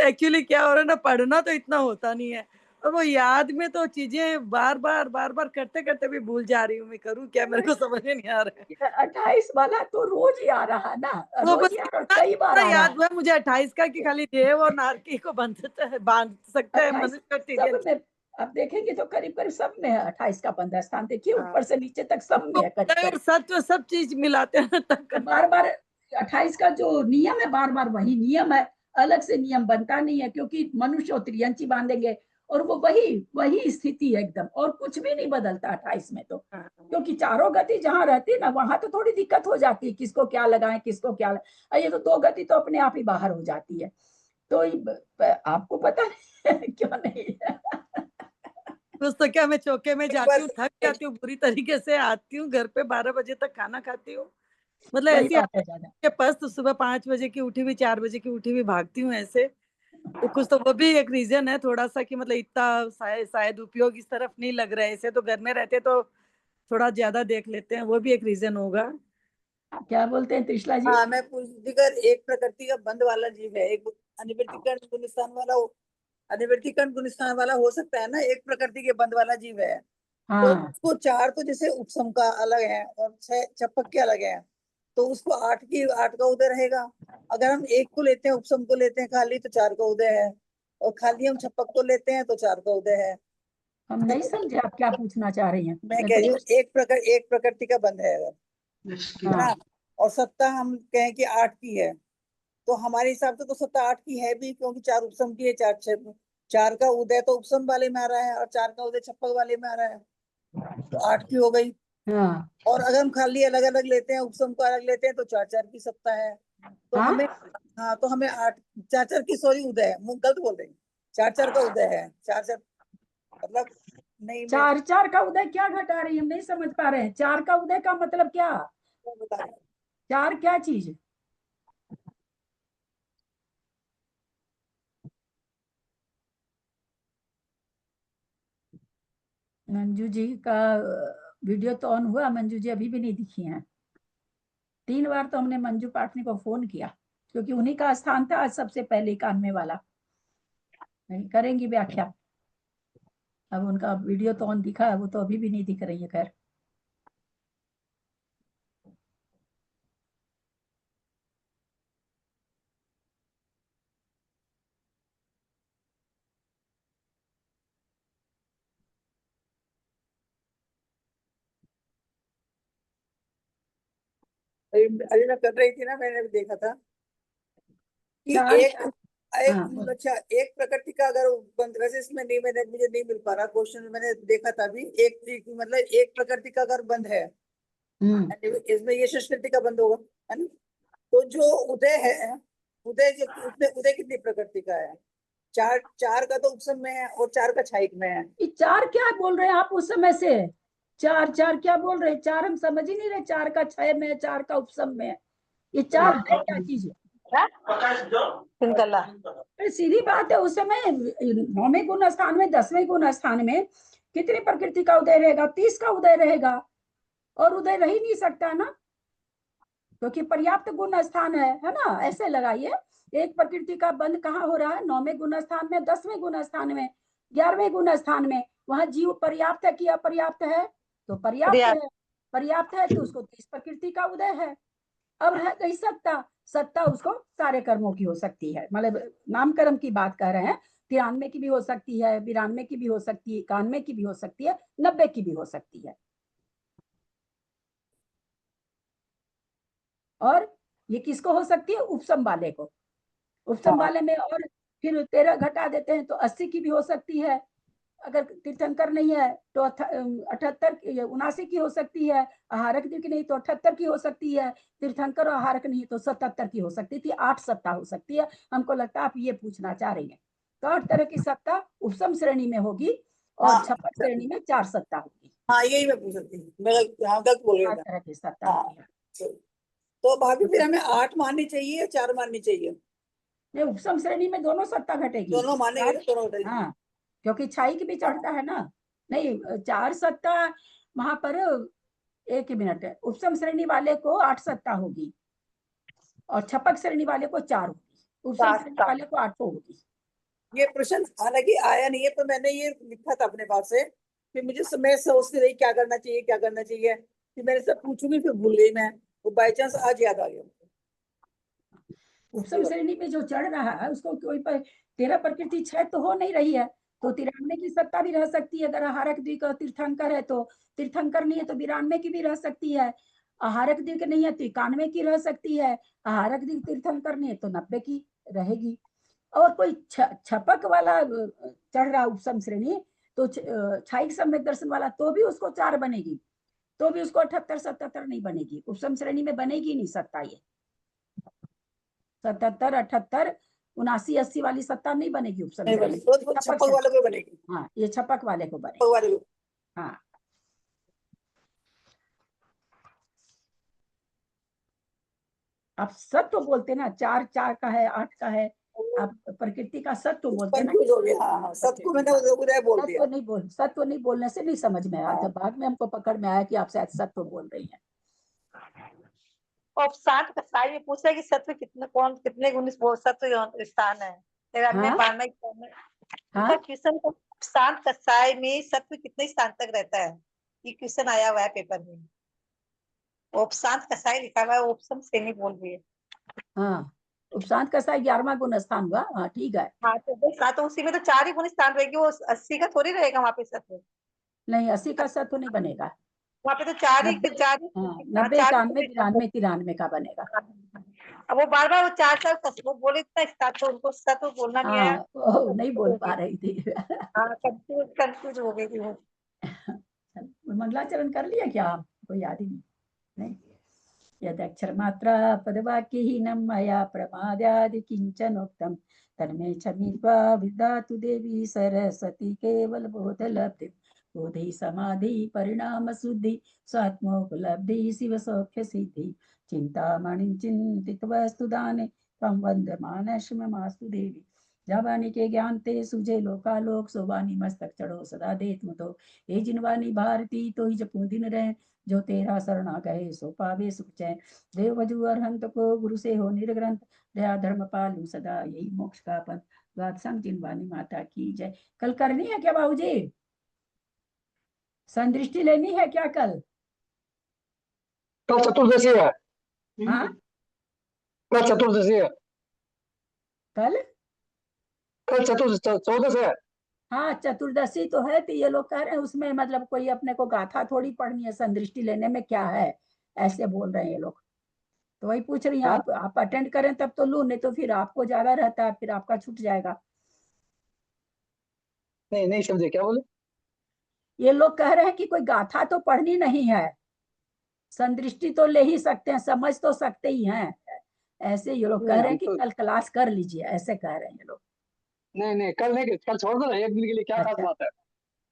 एक्चुअली क्या हो रहा है ना, पढ़ना तो इतना होता नहीं है, और वो याद में तो चीजें बार बार करते करते भी भूल जा रही हूँ। मैं करूँ क्या, मेरे को समझ में नहीं आ रहा है। 28 वाला तो रोज ही आ रहा है ना, वो रोज बस ही आ रहा, कई बार इतना आ रहा याद है। हुआ मुझे 28 का कि खाली देव और नारकी को बांध सकते हैं 28 मनुष्य और सब तिर्यंत। में अब देखेंगे तो करीब करीब सब में है 28 का 15 स्थान, देखिए हाँ। ऊपर से नीचे तक सब में है करीब और करीब। सत्व सब चीज मिलाते हैं तब तो बार बार 28 का जो नियम है, बार बार वही नियम है, अलग से नियम बनता नहीं है, क्योंकि मनुष्य और त्रियंची बांधेंगे और वो वही वही स्थिति है एकदम, और कुछ भी नहीं बदलता 28 में तो। क्योंकि चारों गति जहां रहती है ना, वहां तो थोड़ी दिक्कत हो जाती है, किसको क्या लगाएं किसको क्या लगाएं। ये तो 2 गति तो अपने आप ही बाहर हो जाती है, तो आपको पता नहीं क्यों नहीं है। कुछ तो क्या, मैं चौके में जाती हूँ, बस थक जाती हूँ बुरी तरीके से, आती हूँ घर पे 12 बजे तक खाना खाती हूँ, मतलब वही ऐसी बात है ज्यादा। के पास तो सुबह 5 बजे की उठी हुई, 4 बजे की उठी हुई भागती हूँ ऐसे। तो कुछ तो वो भी एक रीजन है थोड़ा सा कि मतलब इतना शायद उपयोग इस तरफ नहीं लग रहा है, ऐसे तो घर में रहते तो थोड़ा ज्यादा देख लेते हैं, वो भी एक रीजन होगा। क्या बोलते हैं त्रिशला जी? हाँ, मैं पूछती कर, एक प्रकृति का बंद वाला जीव है, एक अनिवर्तिकरण गुणस्थान वाला अनिवर्तिकरण गुणस्थान वाला हो सकता है ना, एक प्रकृति के बंद वाला जीव है। तो हाँ उसको 4 तो जैसे उपसम का अलग है और 6 चपक के अलग है, तो उसको 8 का उदय रहेगा। अगर हम एक को लेते हैं, उपसम को लेते हैं खाली, तो 4 का उदय है, और खाली हम छपक को लेते हैं तो 4 का उदय है। हम नहीं समझे आप क्या पूछना चाह रही हैं। मैं कह रही हूँ एक प्रकृति का बंध है अगर, यष्टि। है ना, और सत्ता हम कहें कि 8 की है, तो हमारे हिसाब से तो सत्ता 8 की है भी, क्योंकि 4 उपसम की है, 4 का उदय तो उपसम वाले में आ रहा है और 4 का उदय छप्पक वाले में आ रहा है, तो 8 की हो गई। हाँ और अगर हम खाली अलग अलग लेते हैं, उपसम को अलग लेते हैं, तो 4 की सत्ता है, तो हाँ? हमें, हाँ तो हमें 4 की सॉरी उदय है, मुंह गलत बोल रही हूँ, 4 का उदय है, 4 मतलब नहीं, मैं 4 का उदय क्या घटा रही है, हम नहीं समझ पा रहे हैं। 4 का उदय का मतलब क्या? बता रही हूँ। 4 क्या चीज है? मंजू जी का वीडियो तो ऑन हुआ, मंजू जी अभी भी नहीं दिखी हैं। 3 बार तो हमने मंजू पाटनी को फोन किया, क्योंकि उन्हीं का स्थान था आज सबसे पहले 91 वाला। नहीं करेंगी व्याख्या। अब उनका वीडियो तो ऑन दिखा है, वो तो अभी भी नहीं दिख रही है। खैर अभी मैं कर रही थी ना, मैंने भी देखा था कि 4 एक हाँ अच्छा, एक प्रकृति का अगर बंद, वैसे इसमें नहीं, मुझे नहीं मिल पा रहा क्वेश्चन, मैंने देखा था अभी, मतलब एक प्रकृति का अगर बंद है, इसमें ये संस्कृति का बंद होगा, है ना, तो जो उदय है, उसमें उदय कितनी प्रकृति का है? 4 का तो उपसम में है और 4 का क्षयिक में है। ये 4 क्या बोल रहे हैं आप उस समय से? 4 क्या बोल रहे हैं? 4 हम समझ ही नहीं रहे। 4 का क्षय में है, 4 का उपसम में है। ये 4 है क्या चीज है? अरे सीधी बात है, उस समय 9वें गुण स्थान में 10वें गुण स्थान में कितनी प्रकृति का उदय रहेगा? 30 का उदय रहेगा, और उदय रह ही नहीं सकता ना, क्योंकि पर्याप्त गुण स्थान है ना। ऐसे लगाइए, एक प्रकृति का बंध कहाँ हो रहा है? 9वें गुण स्थान में, 10वें गुण स्थान में, 11वें गुण स्थान में। वहां जीव पर्याप्त है कि अपर्याप्त है? तो पर्याप्त है। पर्याप्त है तो उसको 30 प्रकृति का उदय है। अब रह गई सत्ता। सत्ता उसको सारे कर्मों की हो सकती है, मतलब नाम कर्म की बात कर रहे हैं। 93 की भी हो सकती है, 92 की भी हो सकती है, 91 की भी हो सकती है, 90 की भी हो सकती है। और ये किसको हो सकती है? उपसम वाले को। उपसम वाले में और फिर 13 घटा देते हैं तो 80 की भी हो सकती है। अगर तीर्थंकर नहीं है तो 78 79 की हो सकती है। आहारक की नहीं तो 78 की हो सकती है। तीर्थंकर और आहारक नहीं तो 77 की हो सकती थी। 8 सत्ता हो सकती है। हमको लगता है आप ये पूछना चाह रही हैं। तो 8 तरह की सत्ता उपसम श्रेणी में होगी और हाँ, छप्पक श्रेणी में 4 सत्ता होगी। हाँ यही मैं पूछ सकती हूँ, मैं गलत बोल रही 8 था। तरह की सत्ता हाँ, होगी। तो भाभी फिर हमें 8 माननी चाहिए या 4 माननी चाहिए? नहीं, उपसम श्रेणी में दोनों सत्ता घटेगी। दोनों मानेंगे तो दोनों घटेगी। हाँ, क्योंकि क्षयिक भी चढ़ता है ना। नहीं, 4 सत्ता वहां पर। एक ही मिनट है। उपसम श्रेणी वाले को 8 सत्ता होगी और छपक श्रेणी वाले को 4 होगी। उपसम श्रेणी वाले को 8 होगी। ये प्रश्न हालांकि आया नहीं है, तो मैंने ये लिखा था अपने पास से, फिर मैं सोचती रही क्या करना चाहिए, क्या करना चाहिए, फिर मैंने सब पूछूंगी, फिर भूल गई मैं, वो बाई चांस आज याद आ गया। उपसम श्रेणी में जो चढ़ रहा है उसको कोई 13 प्रकृति क्षय तो हो नहीं रही है, तो 93 की सत्ता भी रह सकती है। अगर आहारक द्विक तीर्थंकर है तो, तीर्थंकर नहीं है तो 92 की भी रह सकती है। आहारक द्विक नहीं है तो 91 की रह सकती है। आहारक द्विक तीर्थंकर नहीं है तो 90 की रहेगी। और कोई छपक वाला चढ़ रहा उपसम श्रेणी, तो क्षयिक सम्यक दर्शन वाला, तो भी उसको 4 बनेगी, तो भी उसको 78 77 नहीं बनेगी। उपसम श्रेणी में बनेगी नहीं सत्ता। ये 77 78 79 80 वाली सत्ता नहीं बनेगी उपसम नहीं श्रेणी बनेगी, में। तो छप्पक वाले को बनेगी। हाँ, ये छपक वाले को बनेगी। छप्पक वाले को। हाँ, आप सत्व बोलते ना, 4 4 का है, 8 का है। आप प्रकृति का सत्व बोलते ना। कंफ्यूज हो गया। हाँ हाँ, सबको मैंने उदय बोल दिया। सत्व नहीं बोलने से नहीं समझ में आया। जब बाद में हमको पकड़ में आया कि आप शायद सत्व बोल रही हैं। और 7 कसाई में पूछा कि सत्व कितने गुण सत्व स्थान है, हाँ? पारना हाँ? क्वेश्चन को, 7 कसाई में सत्व कितने स्थान तक रहता है, ये क्वेश्चन आया हुआ है पेपर में। उपशांत कसाई लिखा हुआ है, उपसम श्रेणी बोल रही है। हाँ, उपशांत कसाई 11वां गुण स्थान हुआ। हाँ ठीक है। हाँ तो बस, हाँ तो उसी में तो 4 ही गुण स्थान रहेगी, वो 80 का थोड़ी रहेगा वहां पे सत्व। नहीं 80 का सत्व नहीं बनेगा। वहां पे तो 4 ही 90 4 ही, हाँ हाँ 90 4 91 ही। 93 93 का बनेगा। अब वो बार बार वो 4 वो बोले इतना स्टार्ट, तो उनको सत्व बोलना नहीं आया। हाँ वो नहीं बोल पा रही थी। हाँ कंफ्यूज हो गई थी वो। मंगलाचरण कर लिया क्या आप? कोई याद ही नहीं। यदक्षर मात्रा पदवाक्यहीनं मया प्रमाद्यादि किंचनोक्तम तन्मे क्षमित्वा विदधातु देवी सरस्वती केवल बोधलब्धि बोधि समाधि परिणाम शुद्धि स्वात्मोपलब्धि शिव सौख्य सिद्धि चिंतामणि चिंतित्वा स्तुदाने त्वं वन्दमानस्ममास्तु देवी। जावानी के ज्ञान ते सुजे लोकालोक सोवानी मस्तक चढ़ो सदा देत मुतो हे जिनवानी भारती तो ही जपू दिन रहे जो तेरा शरणा गए सो पावे सुख चैन देव वजू अरहंत को गुरु से हो निर्ग्रंथ दया धर्म पालू सदा यही मोक्ष का पंथ द्वादशंग जिनवानी माता की जय। कल करनी है क्या बाबूजी? संदृष्टि लेनी है क्या कल? कल चतुर्दशी है। हाँ कल चतुर्दशी है। कल कल चतुर्दश है। हाँ चतुर्दशी तो है, तो ये लोग कह रहे हैं उसमें मतलब कोई अपने को गाथा थोड़ी पढ़नी है, संदृष्टि लेने में क्या है, ऐसे बोल रहे हैं ये लोग। तो वही पूछ रही हैं। आप अटेंड करें तब तो लूं, नहीं तो फिर आपको ज्यादा रहता है, फिर आपका छूट जाएगा। नहीं नहीं समझे क्या बोले? ये लोग कह रहे हैं कि कोई गाथा तो पढ़नी नहीं है, संदृष्टि तो ले ही सकते हैं, समझ तो सकते ही हैं। ऐसे ये लोग कह रहे हैं कि कल क्लास कर लीजिए, ऐसे कह रहे हैं ये लोग। नहीं नहीं कल नहीं, कल छोड़ दो ना, एक दिन के लिए क्या खास अच्छा बात है।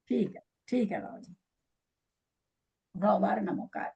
ठीक है बाबू जी। 9 बार नमोकार।